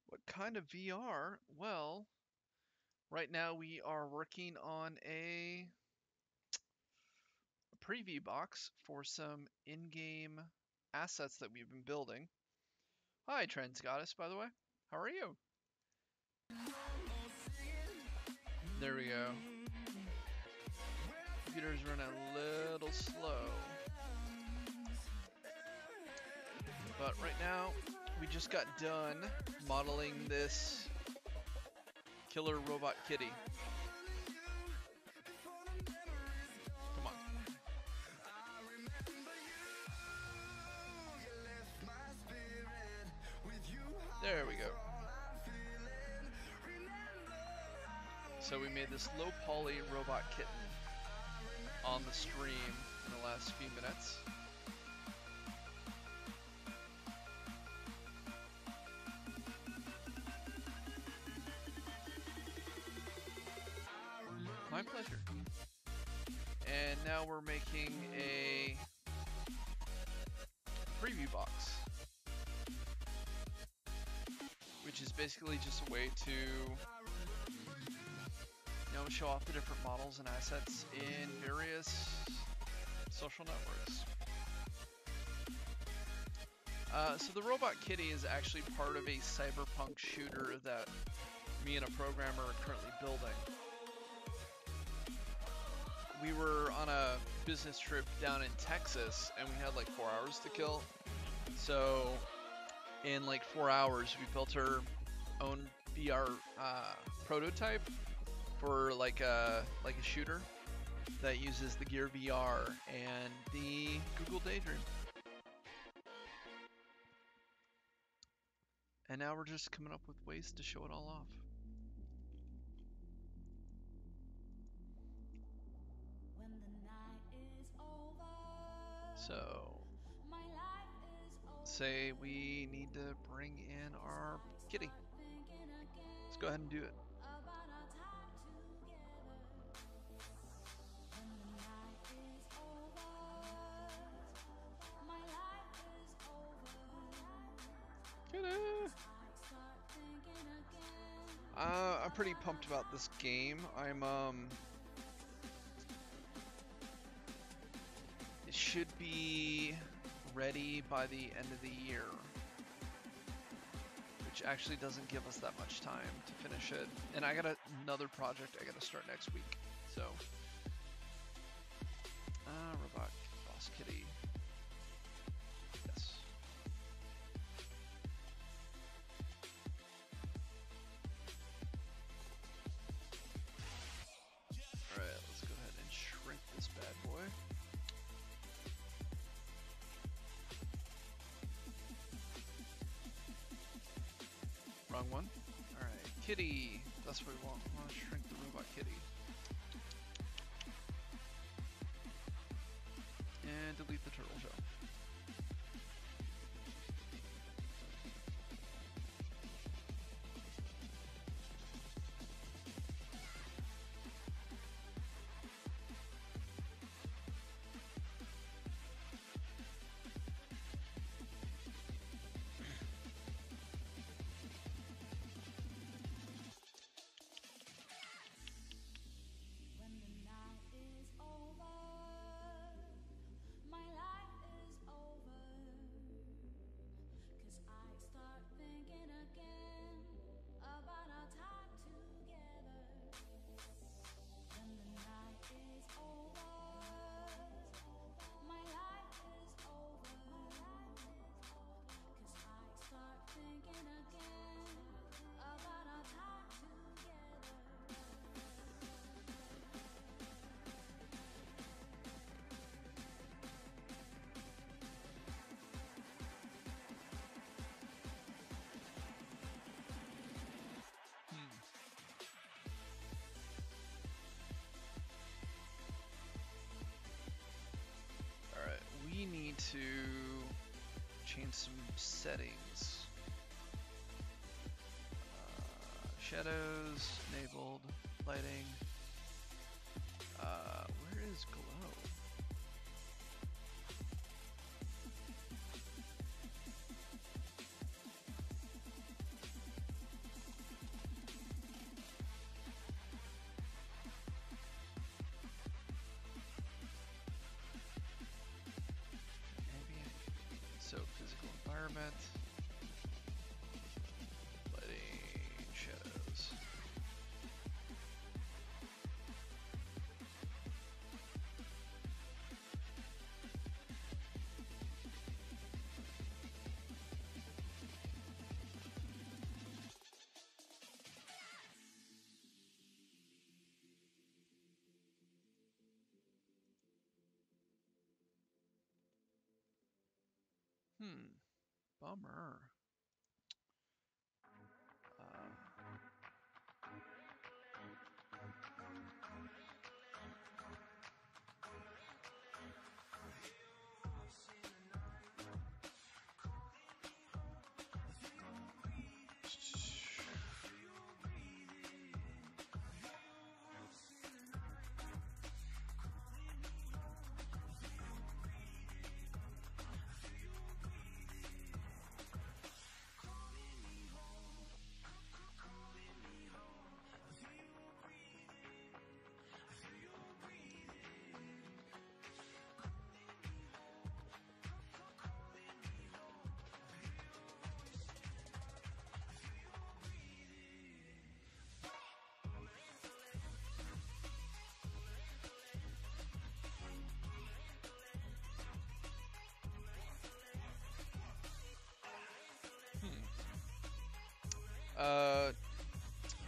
What kind of VR? Well, right now we are working on a preview box for some in-game assets that we've been building. Hi, Trends Goddess, by the way. How are you? There we go. Computer's running a little slow. But right now, we just got done modeling this killer robot kitty. Come on. There we go. So we made this low poly robot kitten on the stream in the last few minutes. My pleasure. And now we're making a preview box, which is basically just a way to show off the different models and assets in various social networks. So the Robot Kitty is actually part of a cyberpunk shooter that me and a programmer are currently building. We were on a business trip down in Texas, and we had like 4 hours to kill. So in like 4 hours, we built our own VR prototype for like a shooter that uses the Gear VR and the Google Daydream. And now we're just coming up with ways to show it all off. So, say we need to bring in our kitty. Let's go ahead and do it. I'm pretty pumped about this game. It should be ready by the end of the year, which actually doesn't give us that much time to finish it. And I got another project I gotta start next week. So, Robot Boss Kitty. Yes. Alright, let's go ahead and shrink this bad boy. Wrong one. Alright, kitty. That's what we want. We want to shrink the robot kitty. And delete the turtle shell. We need to change some settings. Shadows, enabled, lighting. Where is glow? So physical environment, lighting, shadows. Bummer.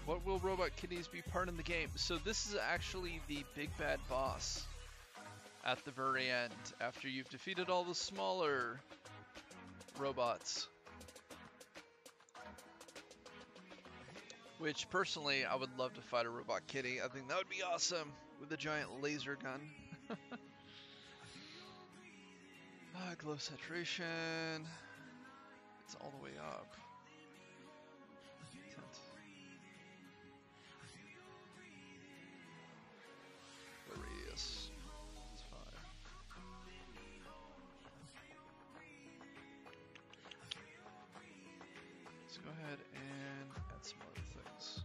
What will robot kitties be part in the game? So this is actually the big bad boss at the very end, after you've defeated all the smaller robots. Which, personally, I would love to fight a robot kitty. I think that would be awesome, with a giant laser gun. Glow saturation. It's all the way up. The radius is 5. Let's go ahead and add some other things.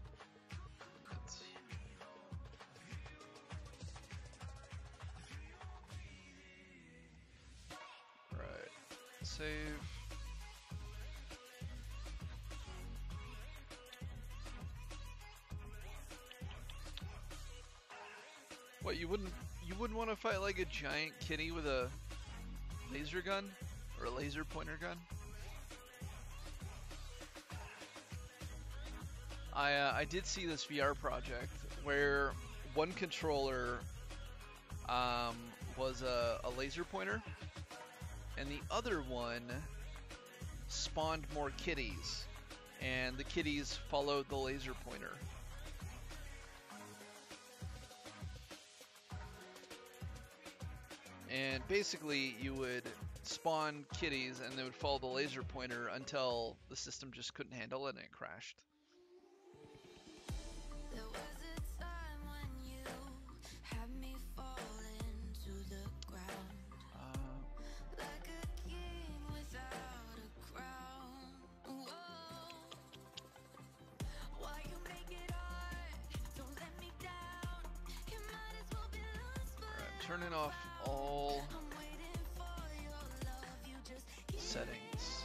Right. Save. What, you wouldn't want to fight like a giant kitty with a laser gun or a laser pointer gun? I did see this VR project where one controller was a laser pointer, and the other one spawned more kitties, and the kitties followed the laser pointer. And basically, you would spawn kitties and they would follow the laser pointer until the system just couldn't handle it and it crashed. There was a time when you had me falling to the ground, like a king without a crown. Whoa. Why you make it hard? Don't let me down. You might as well be lost forever. Alright, turning off all I'm waiting for your love. You just keep settings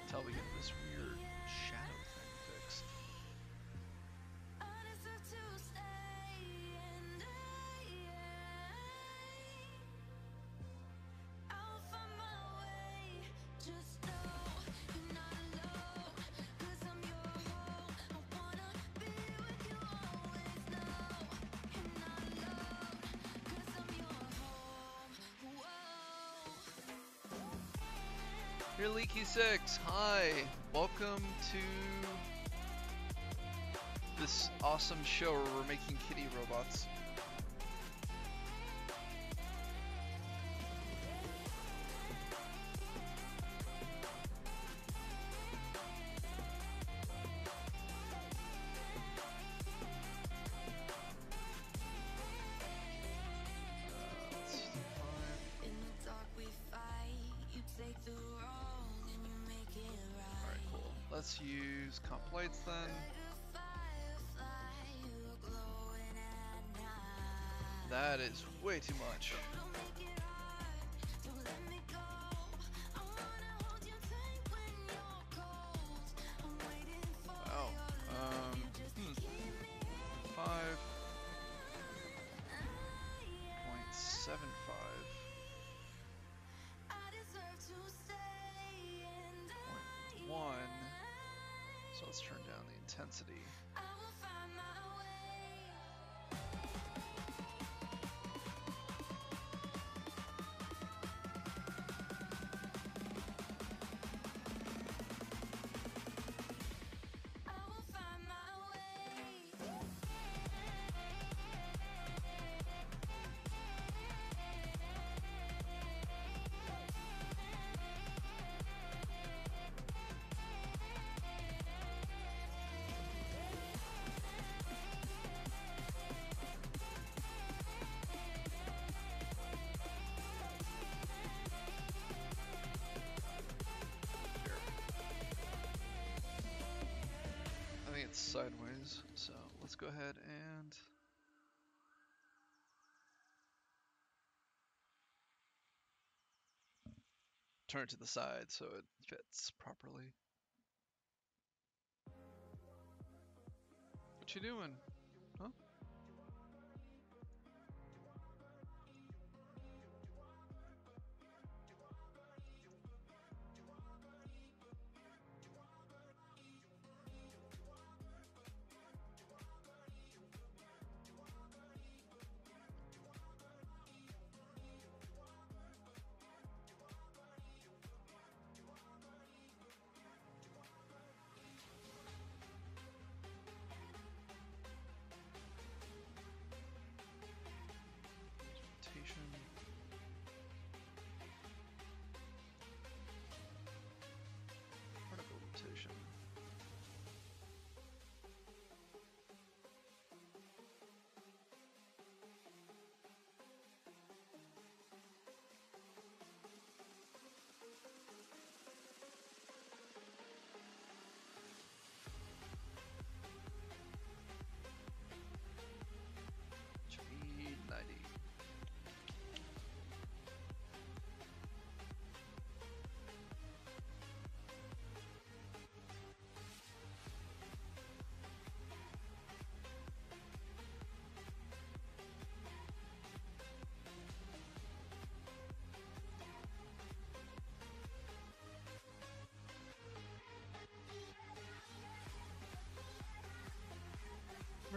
until we get this weird shadow thing fixed. I deserve to stay, and I'll find my way. Just know you're not alone, 'cause I'm your home. I wanna be with you always. Know you're not alone, 'cause I'm your home. Whoa. Here, Leaky6, hi! Welcome to this awesome show where we're making kitty robots. Let's do 5. In the dark we fight, you take the wrong and you make it right. Alright, cool. Let's use comp lights then. Like a firefly, you're glowing at night. That is way too much. Don't make it hard, don't let me go. I wanna hold you tight when you're cold. I'm waiting for Wow. your love. You just keep me 5.75. I deserve to stay, and 1. So let's turn down the intensity. I will find my way. I will find my way. Here. I think it's sideways, so let's go ahead and turn it to the side so it fits properly. What you doing? Huh?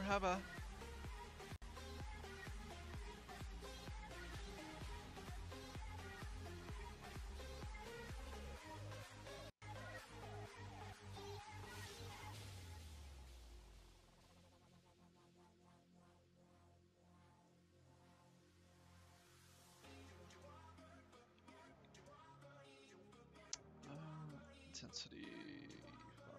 Marhaba. Intensity 5.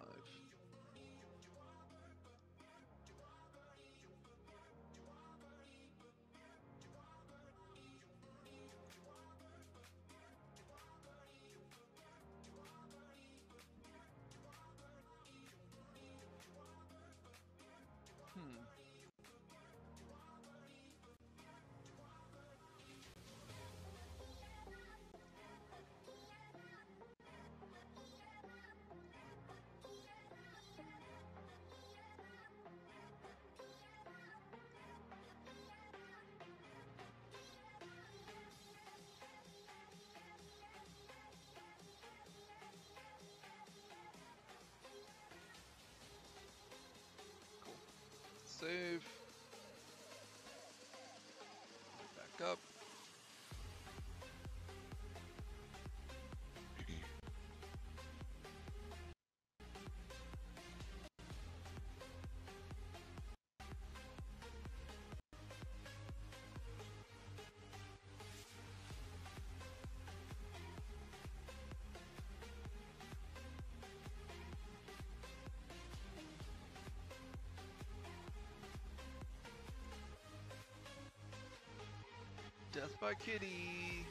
Save. Back up. Death by Kitty.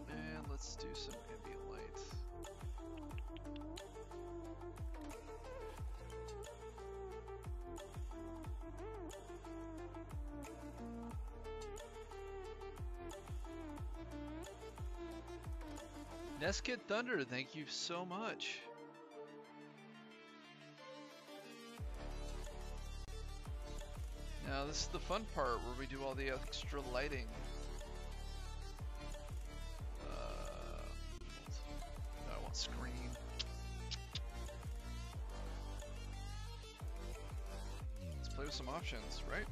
And let's do some ambient light. Nestkid Thunder, thank you so much. Now this is the fun part where we do all the extra lighting. No, I want screen. Let's play with some options, right?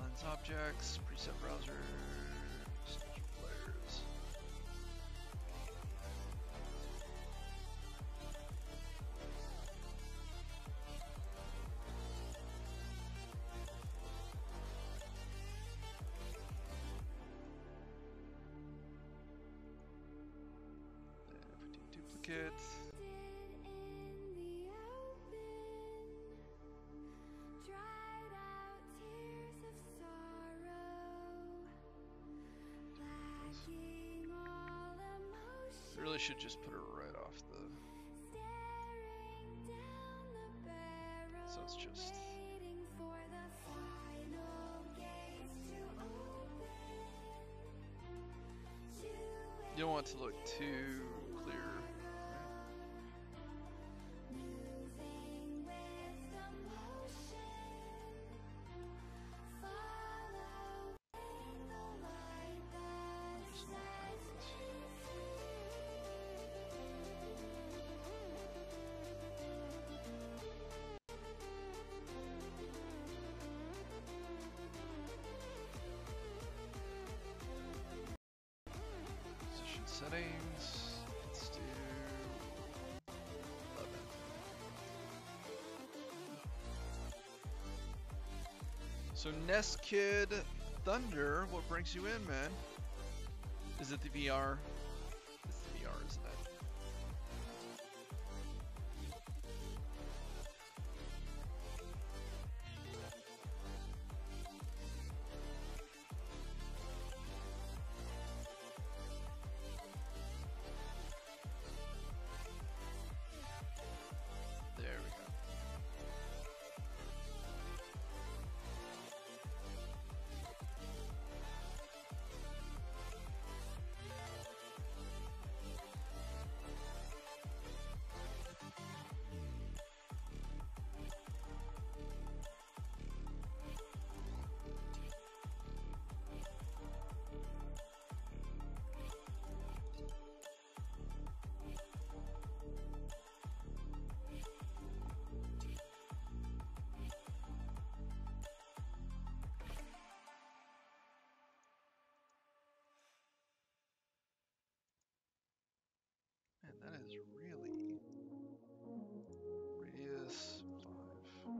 Lens objects, preset browser, schedule players. Duplicate. Really should just put her right off the. So it's just. You don't want it to look too clear. Settings, let's do 11. So Nestkid Thunder, what brings you in, man? Is it the VR? It's the VR, isn't it? That is really radius 5.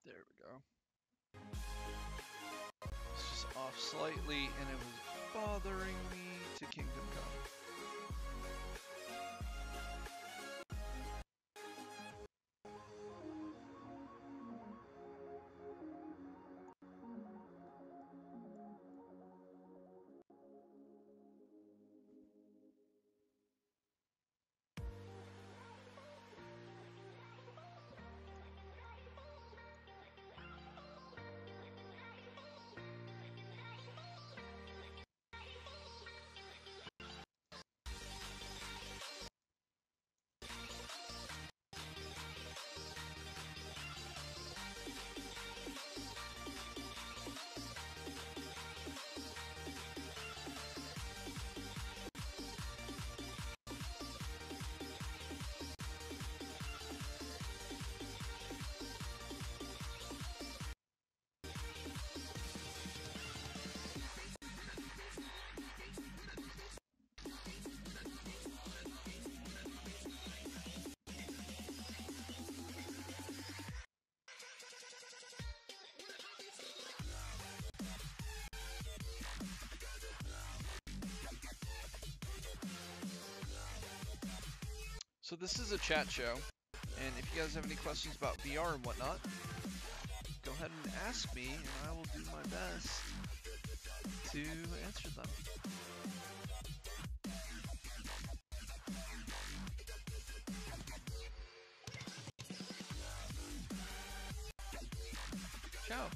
There we go. It's just off slightly, and it was bothering me to Kingdom Come. So this is a chat show, and if you guys have any questions about VR and whatnot, go ahead and ask me, and I will do my best to answer them. Ciao.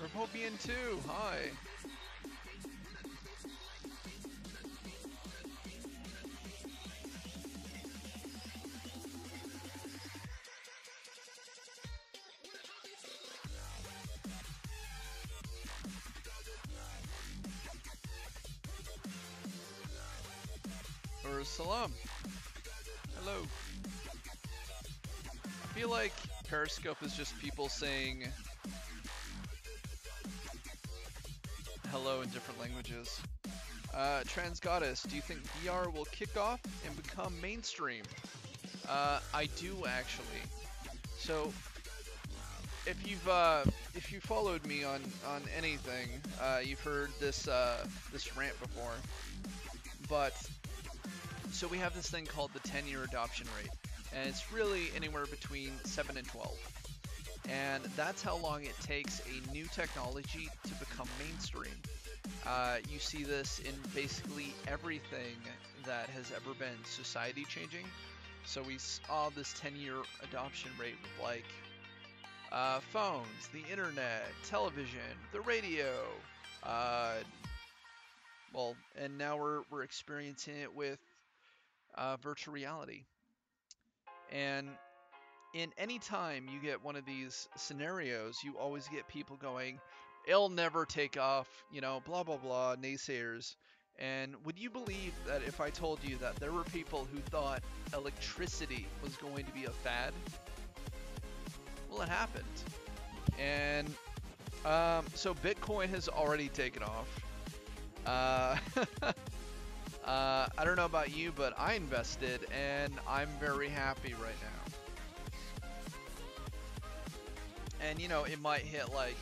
Propopian 2, hi. Or salam. Hello. I feel like Periscope is just people saying hello in different languages. Trans Goddess, do you think VR will kick off and become mainstream? I do actually. So if you followed me on anything, you've heard this this rant before. But so we have this thing called the 10-year adoption rate, and it's really anywhere between 7 and 12. And that's how long it takes a new technology to become mainstream. You see this in basically everything that has ever been society changing. So we saw this 10-year adoption rate with like phones, the internet, television, the radio, well, and now we're experiencing it with virtual reality. And in any time you get one of these scenarios, you always get people going, it'll never take off, you know, blah, blah, blah, naysayers. And would you believe that if I told you that there were people who thought electricity was going to be a fad? Well, it happened. And so Bitcoin has already taken off. I don't know about you, but I invested and I'm very happy right now. And you know, it might hit like,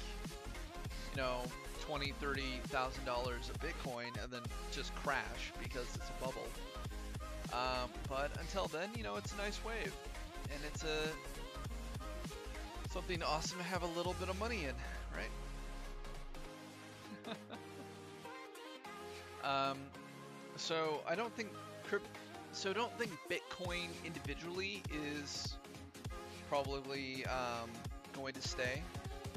you know, $20,000-$30,000 a Bitcoin and then just crash because it's a bubble. But until then, you know, it's a nice wave, and it's something awesome to have a little bit of money in, right? So I don't think Bitcoin individually is probably going to stay,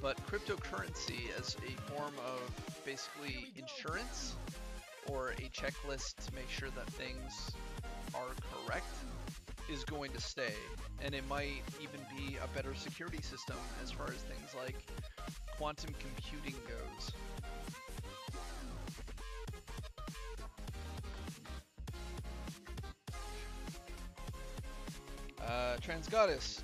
but cryptocurrency as a form of basically insurance or a checklist to make sure that things are correct is going to stay, and it might even be a better security system as far as things like quantum computing goes. Trans Goddess,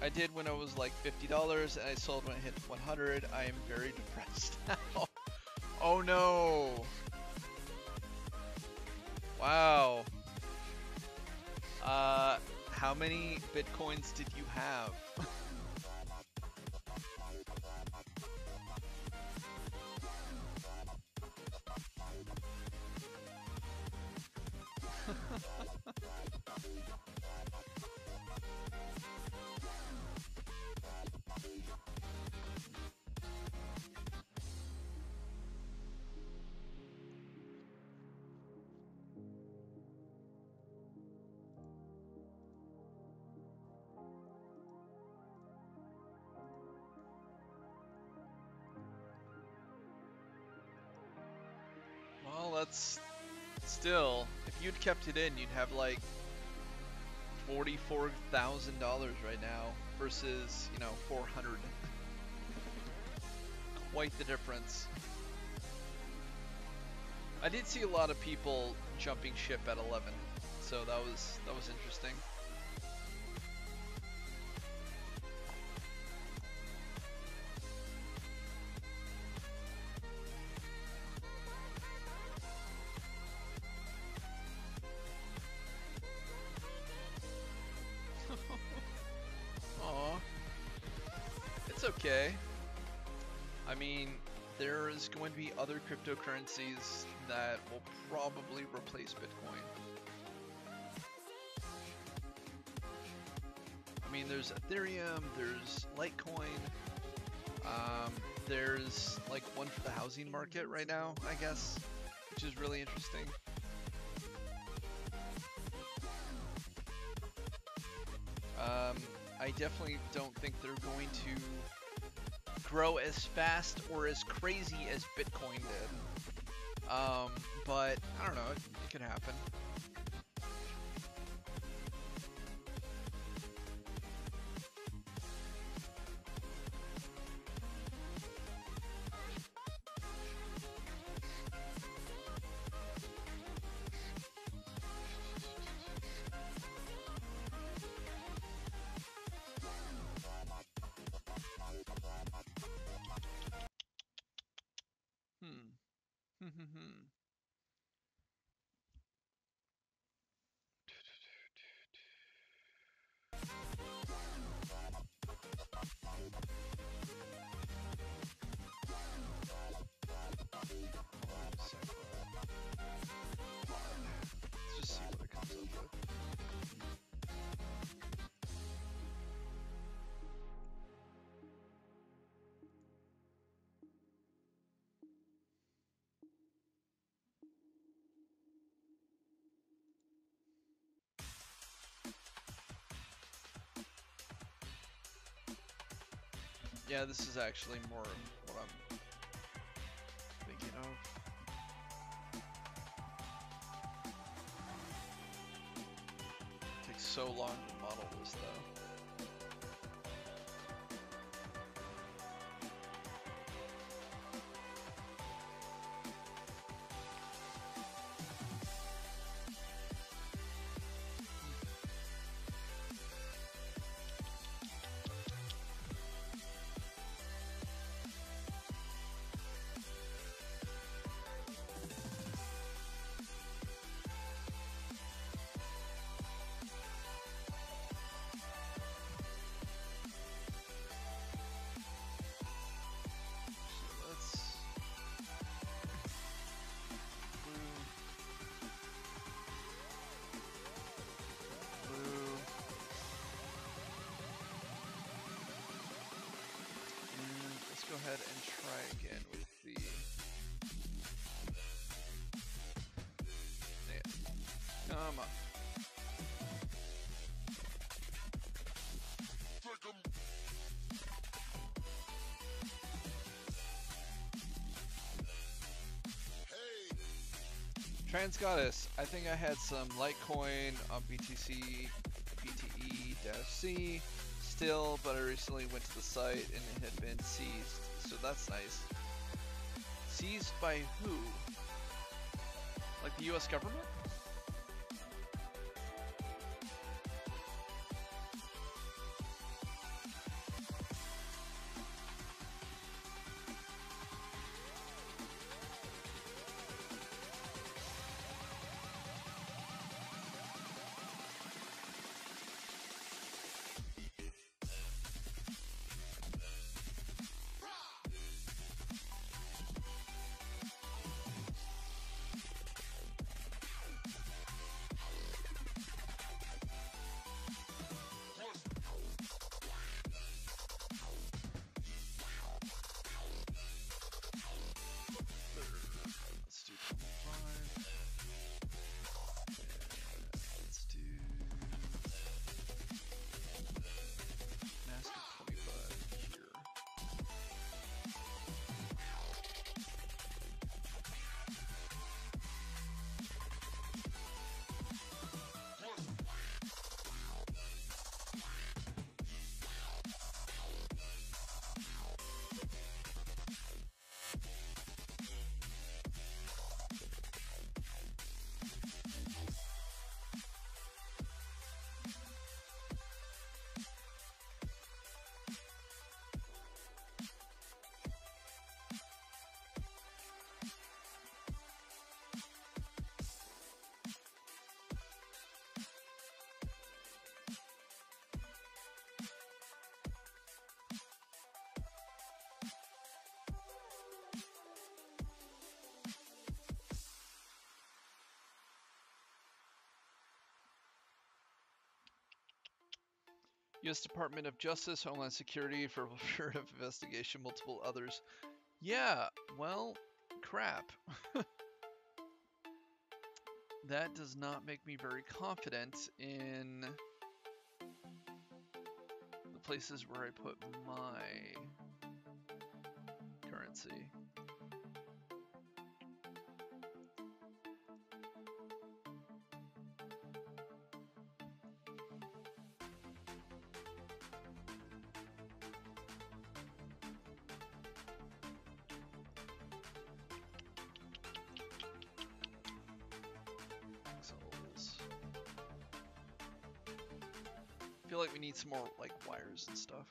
I did when it was like $50 and I sold when it hit 100. I am very depressed now. Oh no. Wow. How many Bitcoins did you have? Well, that's still, if you'd kept it in, you'd have like $44,000 right now versus, you know, 400. Quite the difference. I did see a lot of people jumping ship at 11, so that was interesting. Aw. It's okay. I mean, there's going to be other cryptocurrencies that will probably replace Bitcoin. I mean, there's Ethereum, there's Litecoin, there's like one for the housing market right now, I guess, which is really interesting. I definitely don't think they're going to grow as fast or as crazy as Bitcoin did. But I don't know, it could happen. Let's just see what it comes up with. Yeah, this is actually more of what I'm thinking of. Takes so long to model this though. Go ahead and try again with the come on. Trans Goddess, I think I had some Litecoin on BTC, BTE-C still, but I recently went to the site and it had been seized, so that's nice. Seized by who? Like the US government? U.S. Department of Justice, Homeland Security, Federal Bureau of Investigation, multiple others. Yeah, well, crap. That does not make me very confident in the places where I put my currency. I feel like we need some more like wires and stuff.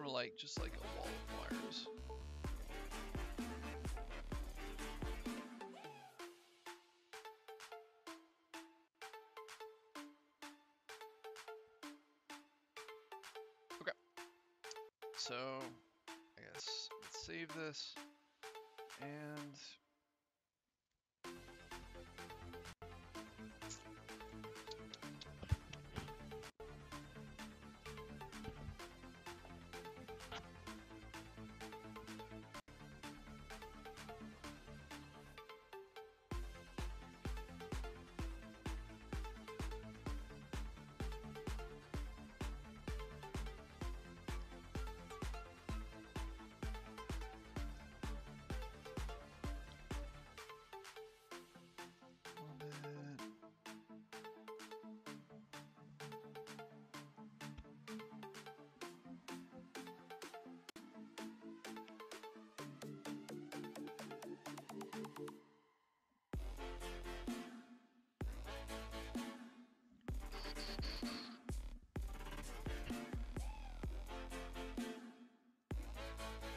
Like just like a wall of wires. Okay. So I guess let's save this and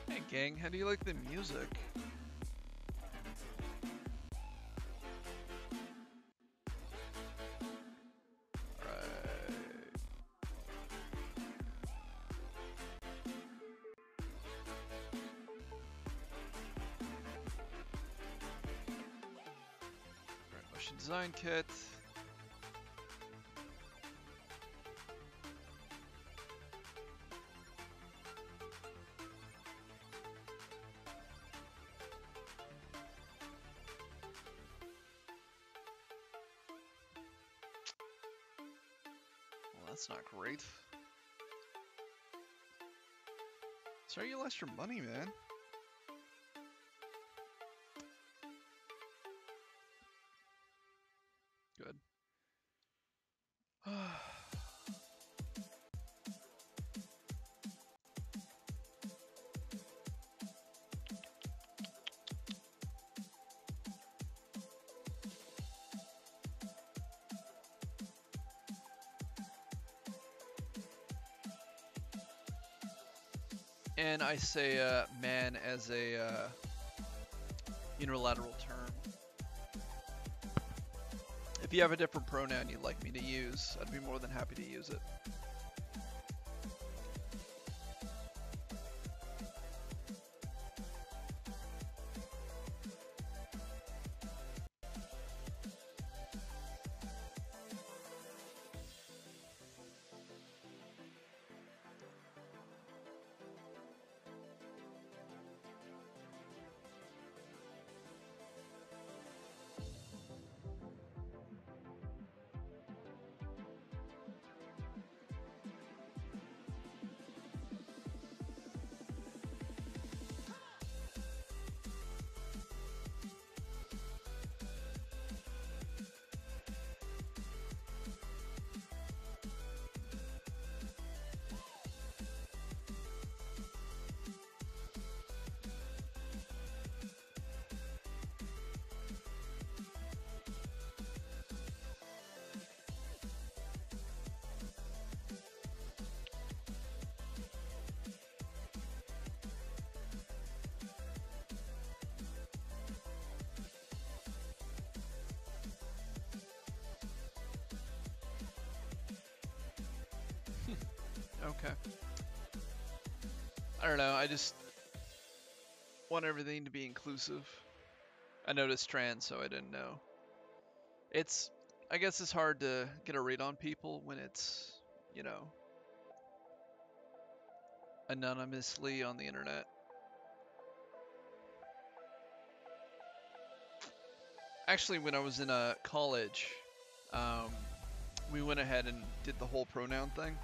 hey gang, how do you like the music? Design kit. Well, that's not great. Sorry you lost your money, man. Good. And I say man as a unilateral term. If you have a different pronoun you'd like me to use, I'd be more than happy to use it. Okay. I don't know. I just want everything to be inclusive. I noticed trans, so I didn't know. I guess it's hard to get a read on people when it's, you know, anonymously on the internet. Actually, when I was in college, we went ahead and did the whole pronoun thing.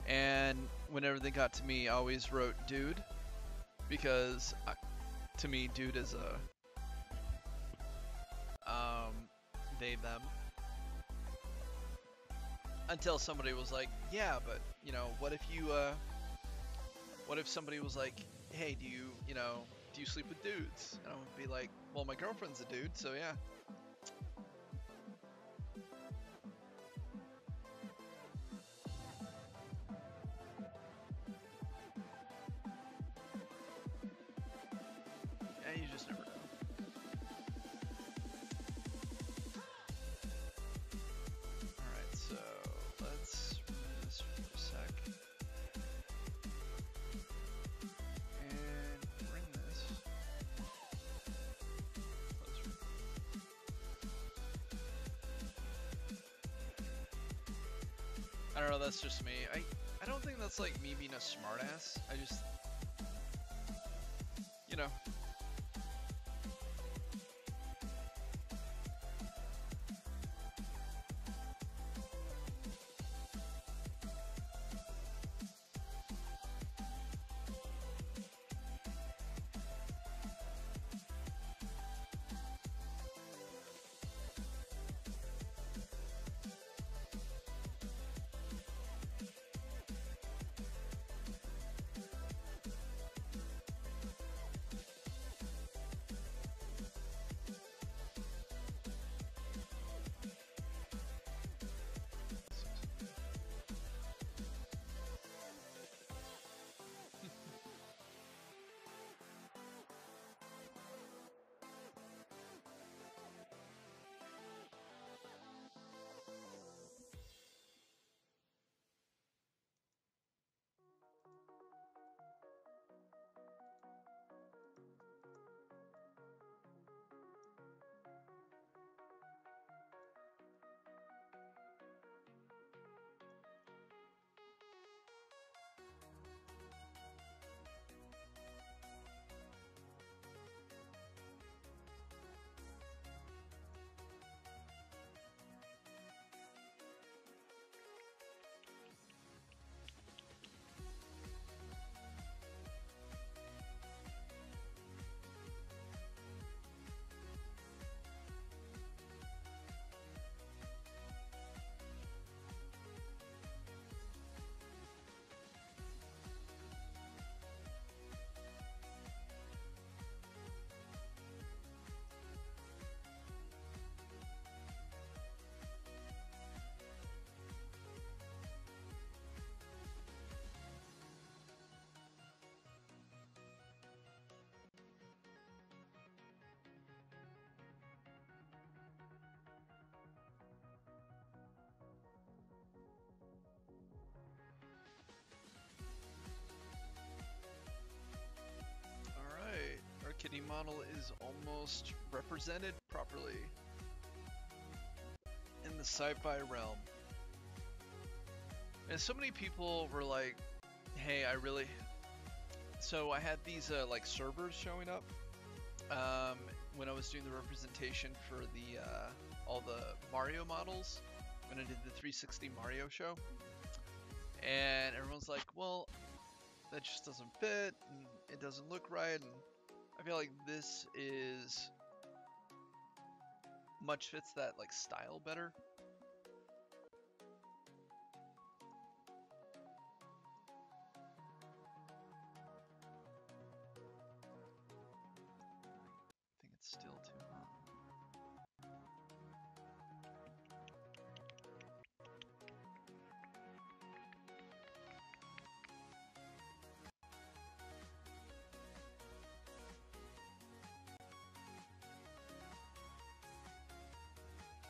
And whenever they got to me, I always wrote dude, because to me, dude is a they, them. Until somebody was like, yeah, but, you know, what if somebody was like, hey, do you sleep with dudes? And I would be like, well, my girlfriend's a dude, so yeah. Yeah, you just never know. Alright, so let's remove this for a sec. And bring this closer. I don't know, that's just me. I don't think that's like me being a smartass. I just, you know. Kitty model is almost represented properly in the sci-fi realm. And so many people were like, hey, so I had these like servers showing up when I was doing the representation for the all the Mario models when I did the 360 Mario show. And everyone's like, well, that just doesn't fit and it doesn't look right, and I feel like this is much fits that like style better. I think it's still too hot.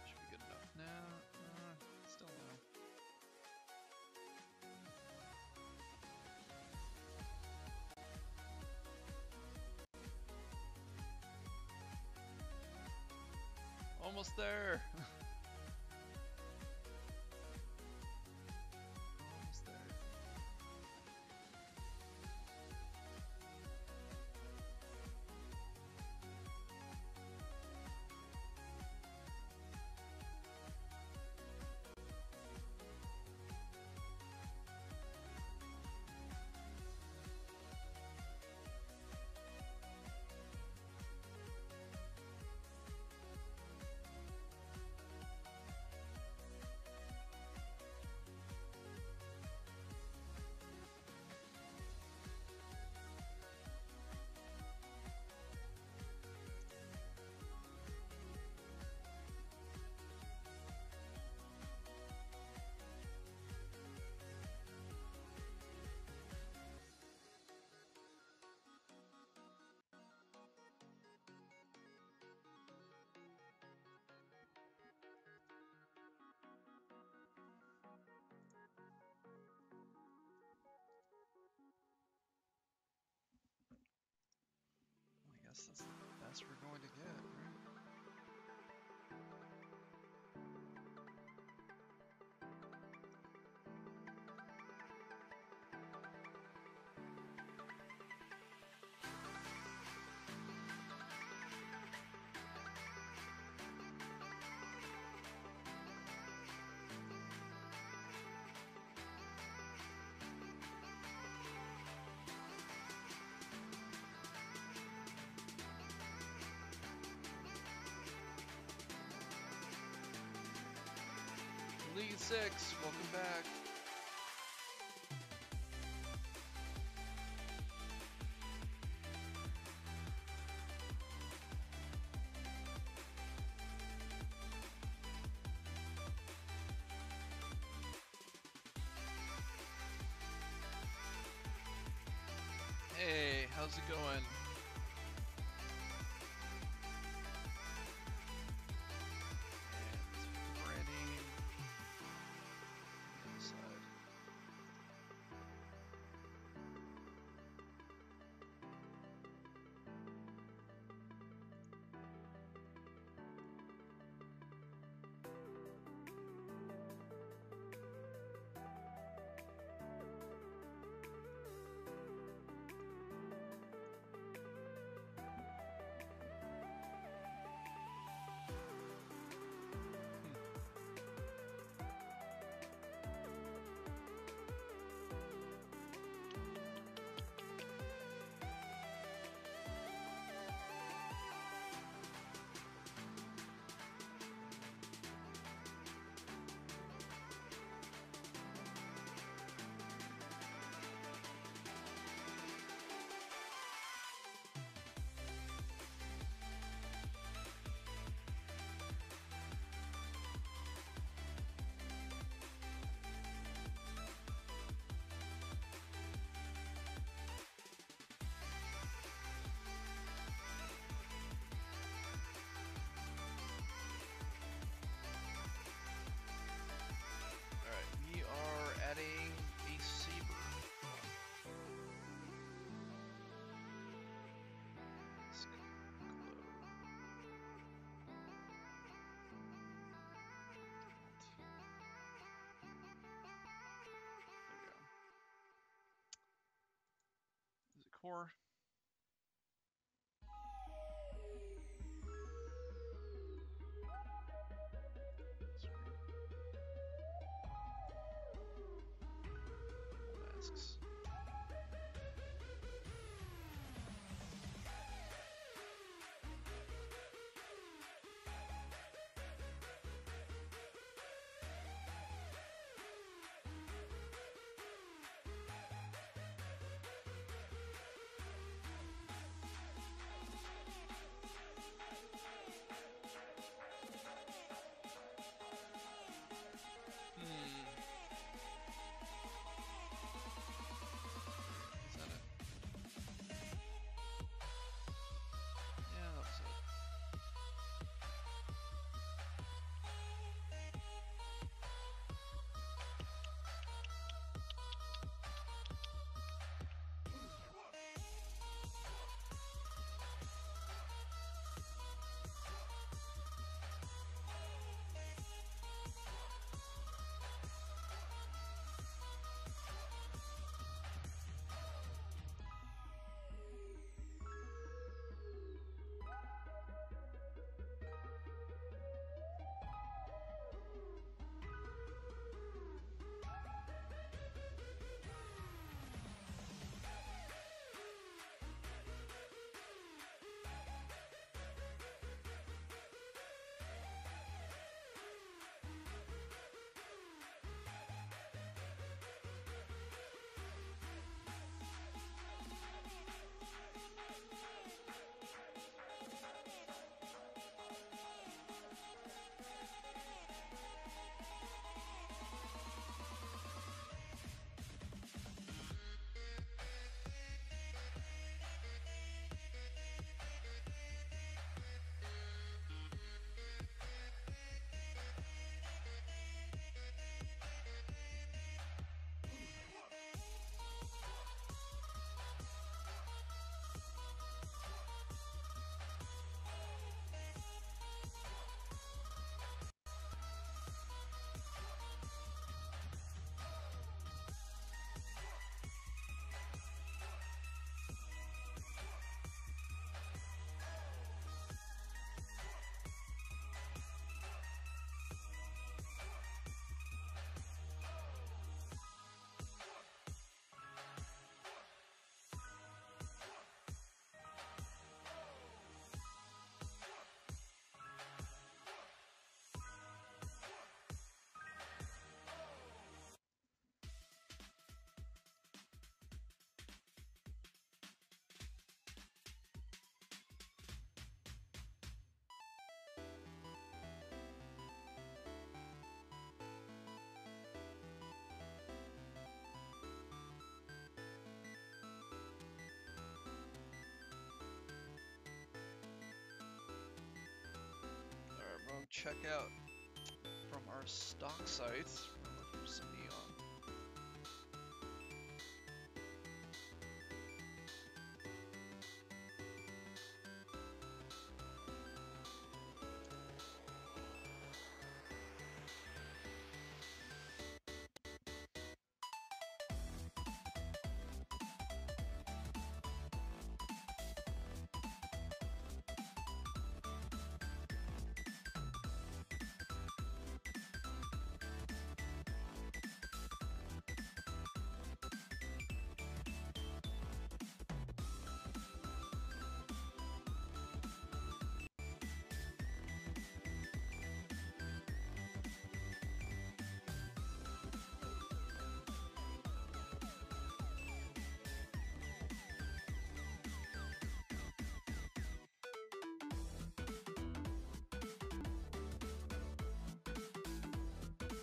Should be good enough now. almost there. Almost there. I guess that's the best we're going to get, right? League 6, welcome back. Hey, how's it going? And Brandy. Side. Core. Masks. check out from our stock sites. We're looking for some neon.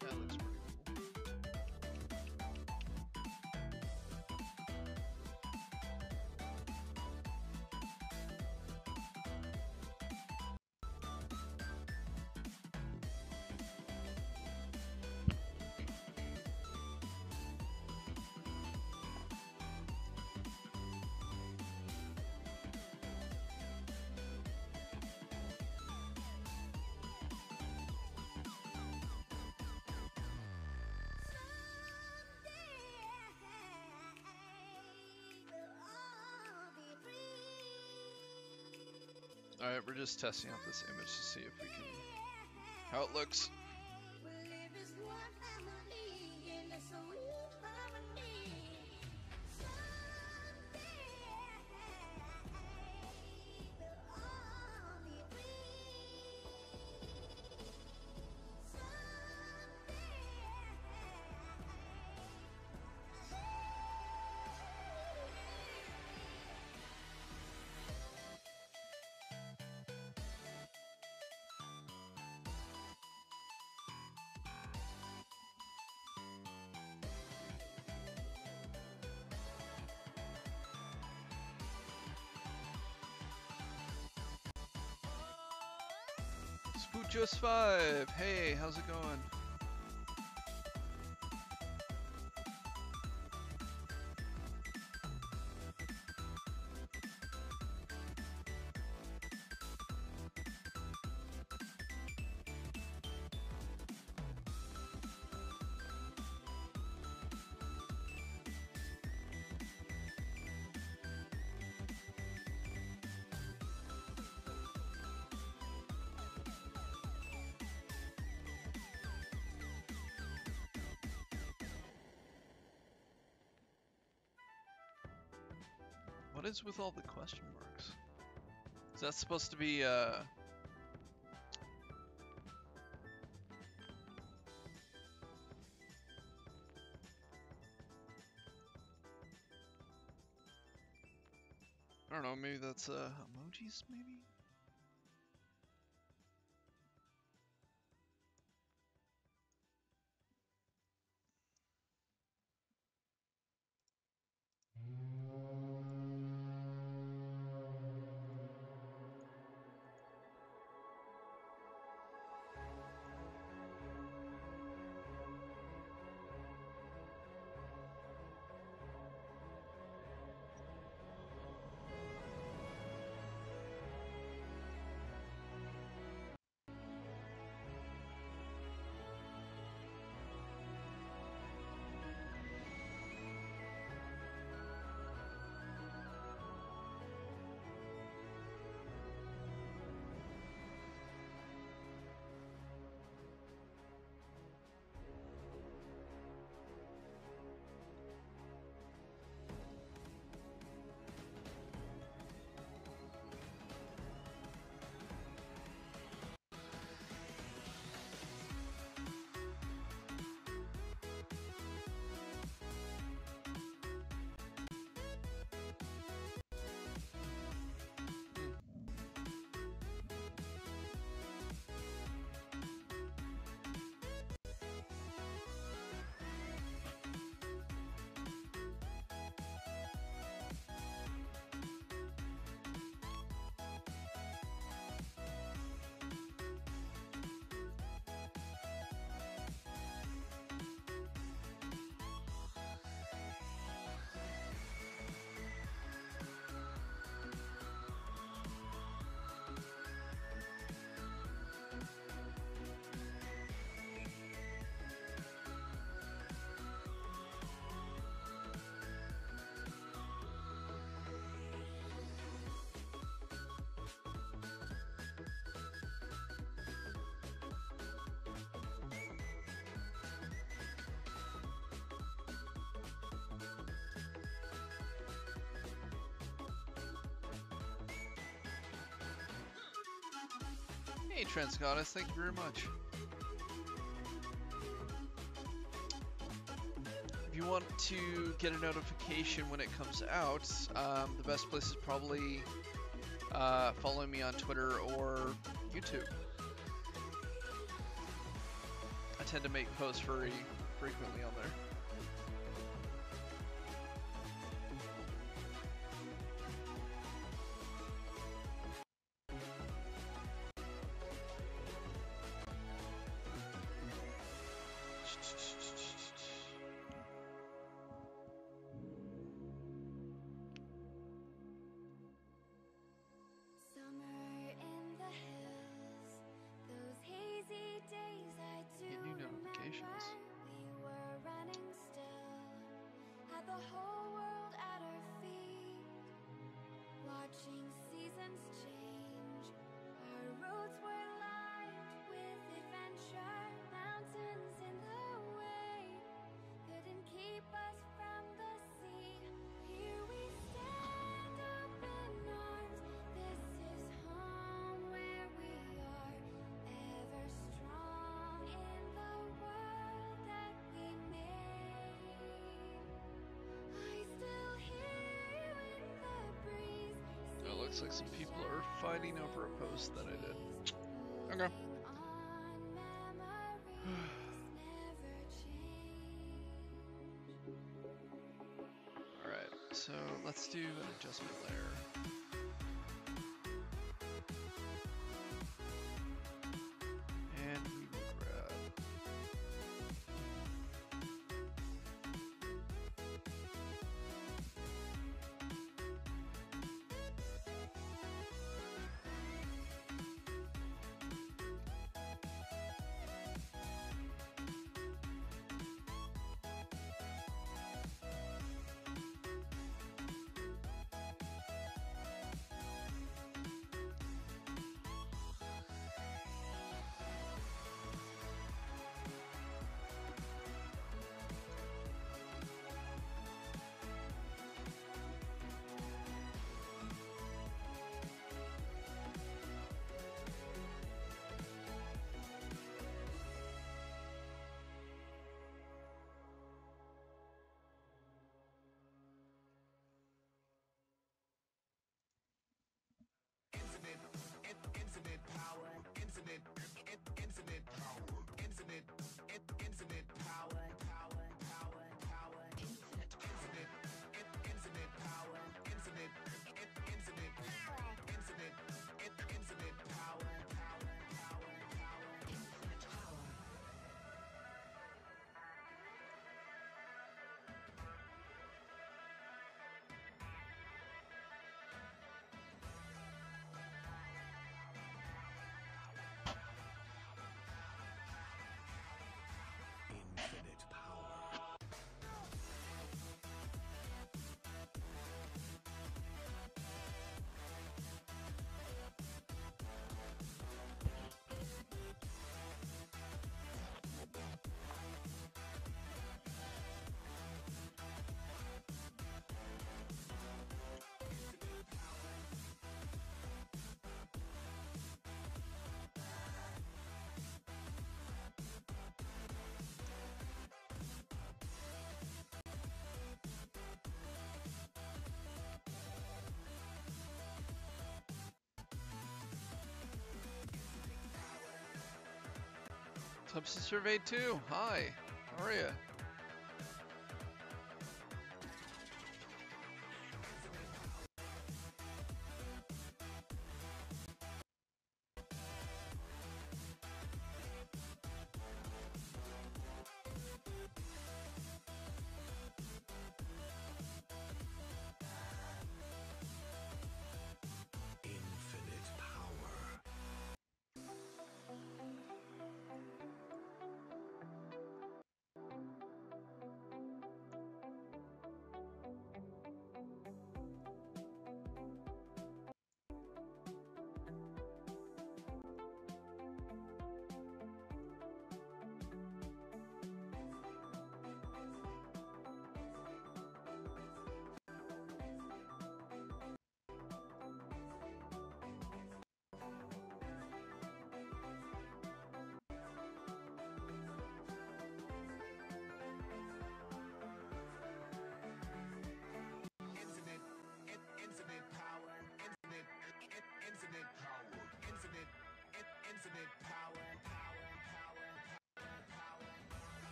That looks pretty cool. Alright, we're just testing out this image to see if we can, how it looks. Spoochos5, hey, how's it going? What is with all the question marks? Is that supposed to be, I don't know, maybe that's, emojis, maybe? Hey, Transgoddess, thank you very much. If you want to get a notification when it comes out, the best place is probably following me on Twitter or YouTube. I tend to make posts very frequently on there. Looks like some people are fighting over a post that I did. Okay. Alright, so let's do an adjustment layer. And we will grab Substance Survey 2. Hi, how are you?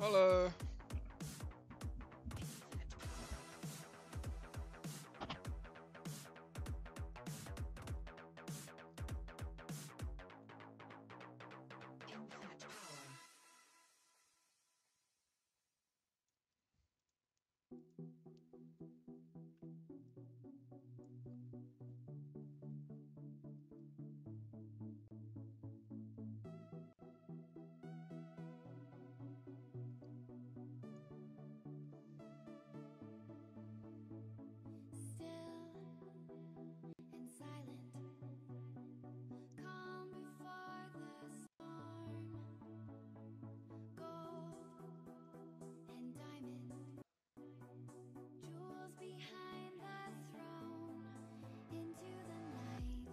Hello. Still and silent, calm before the storm. Gold and diamond, jewels behind the throne. Into the night,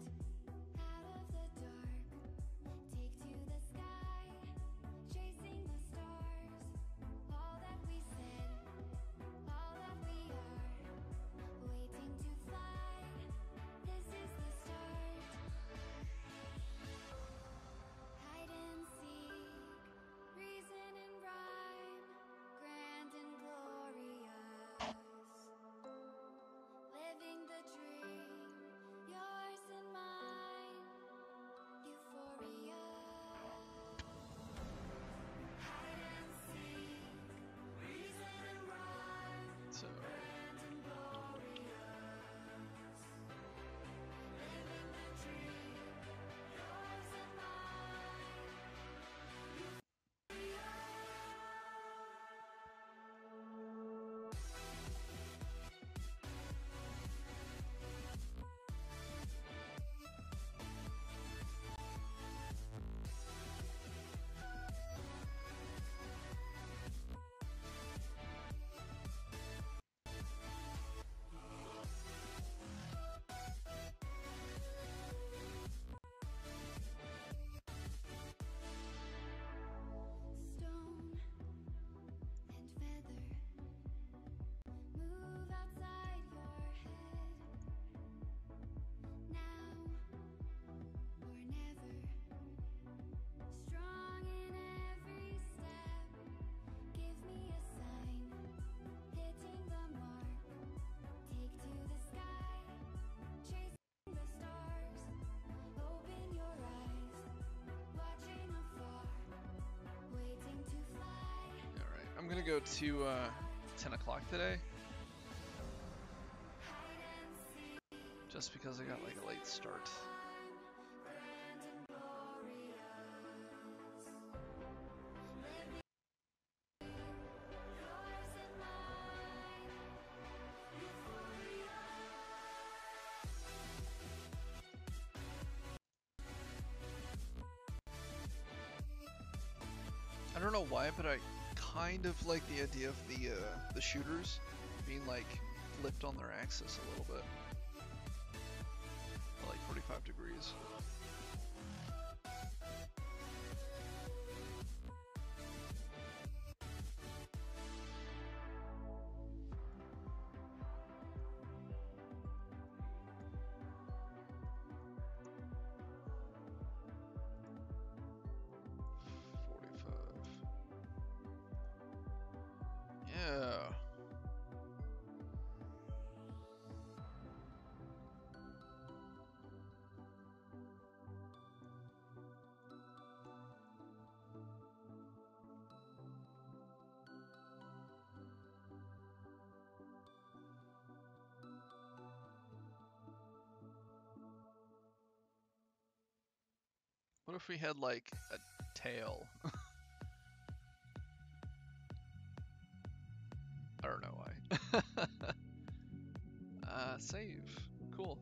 out of the dark, take to the sky, chasing the stars. All that we said, all that we are, waiting to fly. This is the start. Hide and seek, reason and rhyme, grand and glorious. Living the dream, yours and mine, euphoria. Hide and seek, reason and rhyme, So grand and glorious. Living the dream, yours and mine, euphoria. Stone and feather, move outside your head. Now or never, strong in every step. Give me a sign, hitting the mark. Take to the sky, chasing the stars. Open your eyes, watching afar, waiting to fly. all right, I'm gonna go to 10 o'clock today, Hide and seek, just because I got like a late start. grand and glorious. Living yours and mine, euphoria. I don't know why, but I kind of like the idea of the shooters being like flipped on their axis a little bit, like 45 degrees. Yeah. What if we had like a tail? I don't know why. Save. Cool.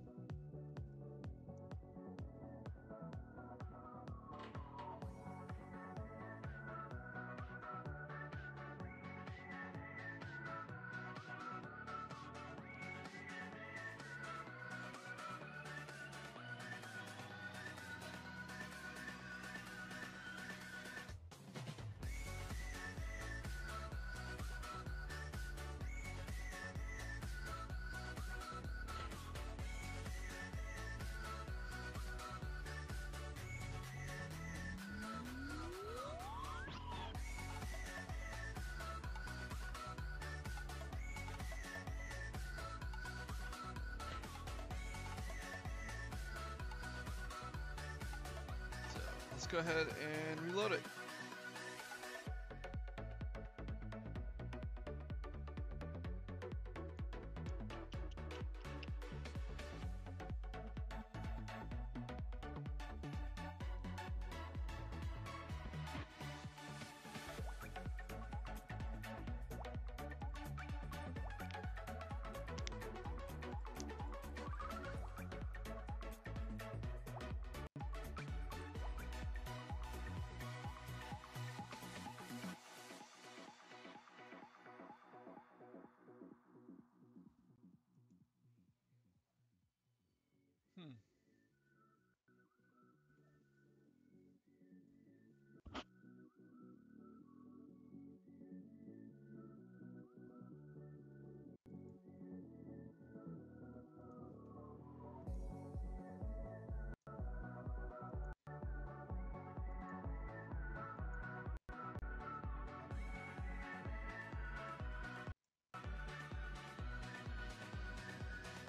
go ahead and reload it.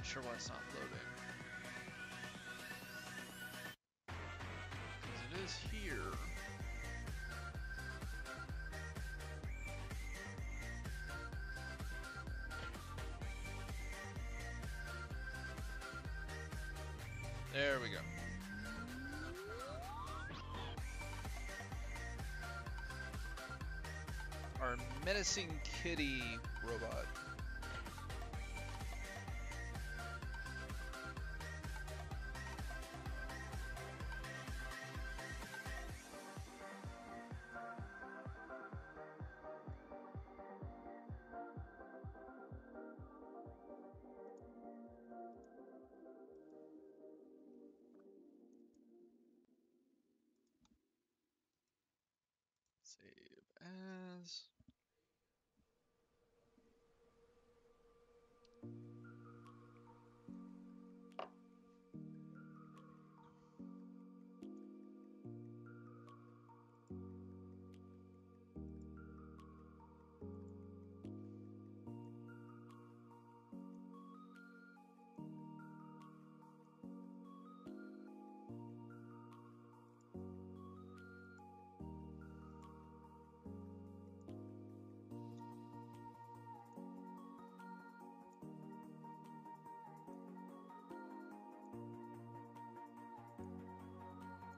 Sure why it's not loading. Because it is here. There we go. Our menacing kitty robot. Save as.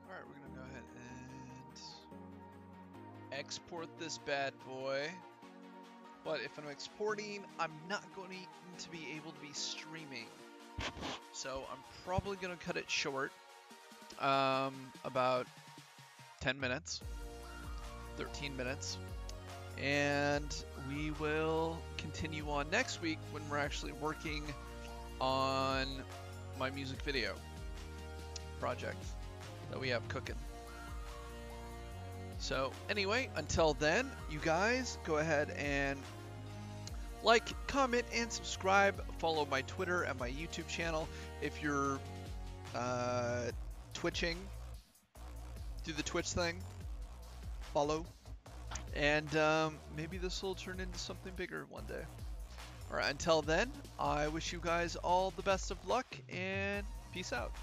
Alright, we're gonna go ahead and export this bad boy. But if I'm exporting, I'm not going to be able to be streaming. So I'm probably gonna cut it short. About 10 minutes, 13 minutes. And we will continue on next week when we're actually working on my music video project that we have cooking. So anyway, until then, you guys go ahead and like, comment, and subscribe. Follow my Twitter and my YouTube channel. If you're twitching, do the Twitch thing, follow, and maybe this will turn into something bigger one day. Alright, until then, I wish you guys all the best of luck, and peace out.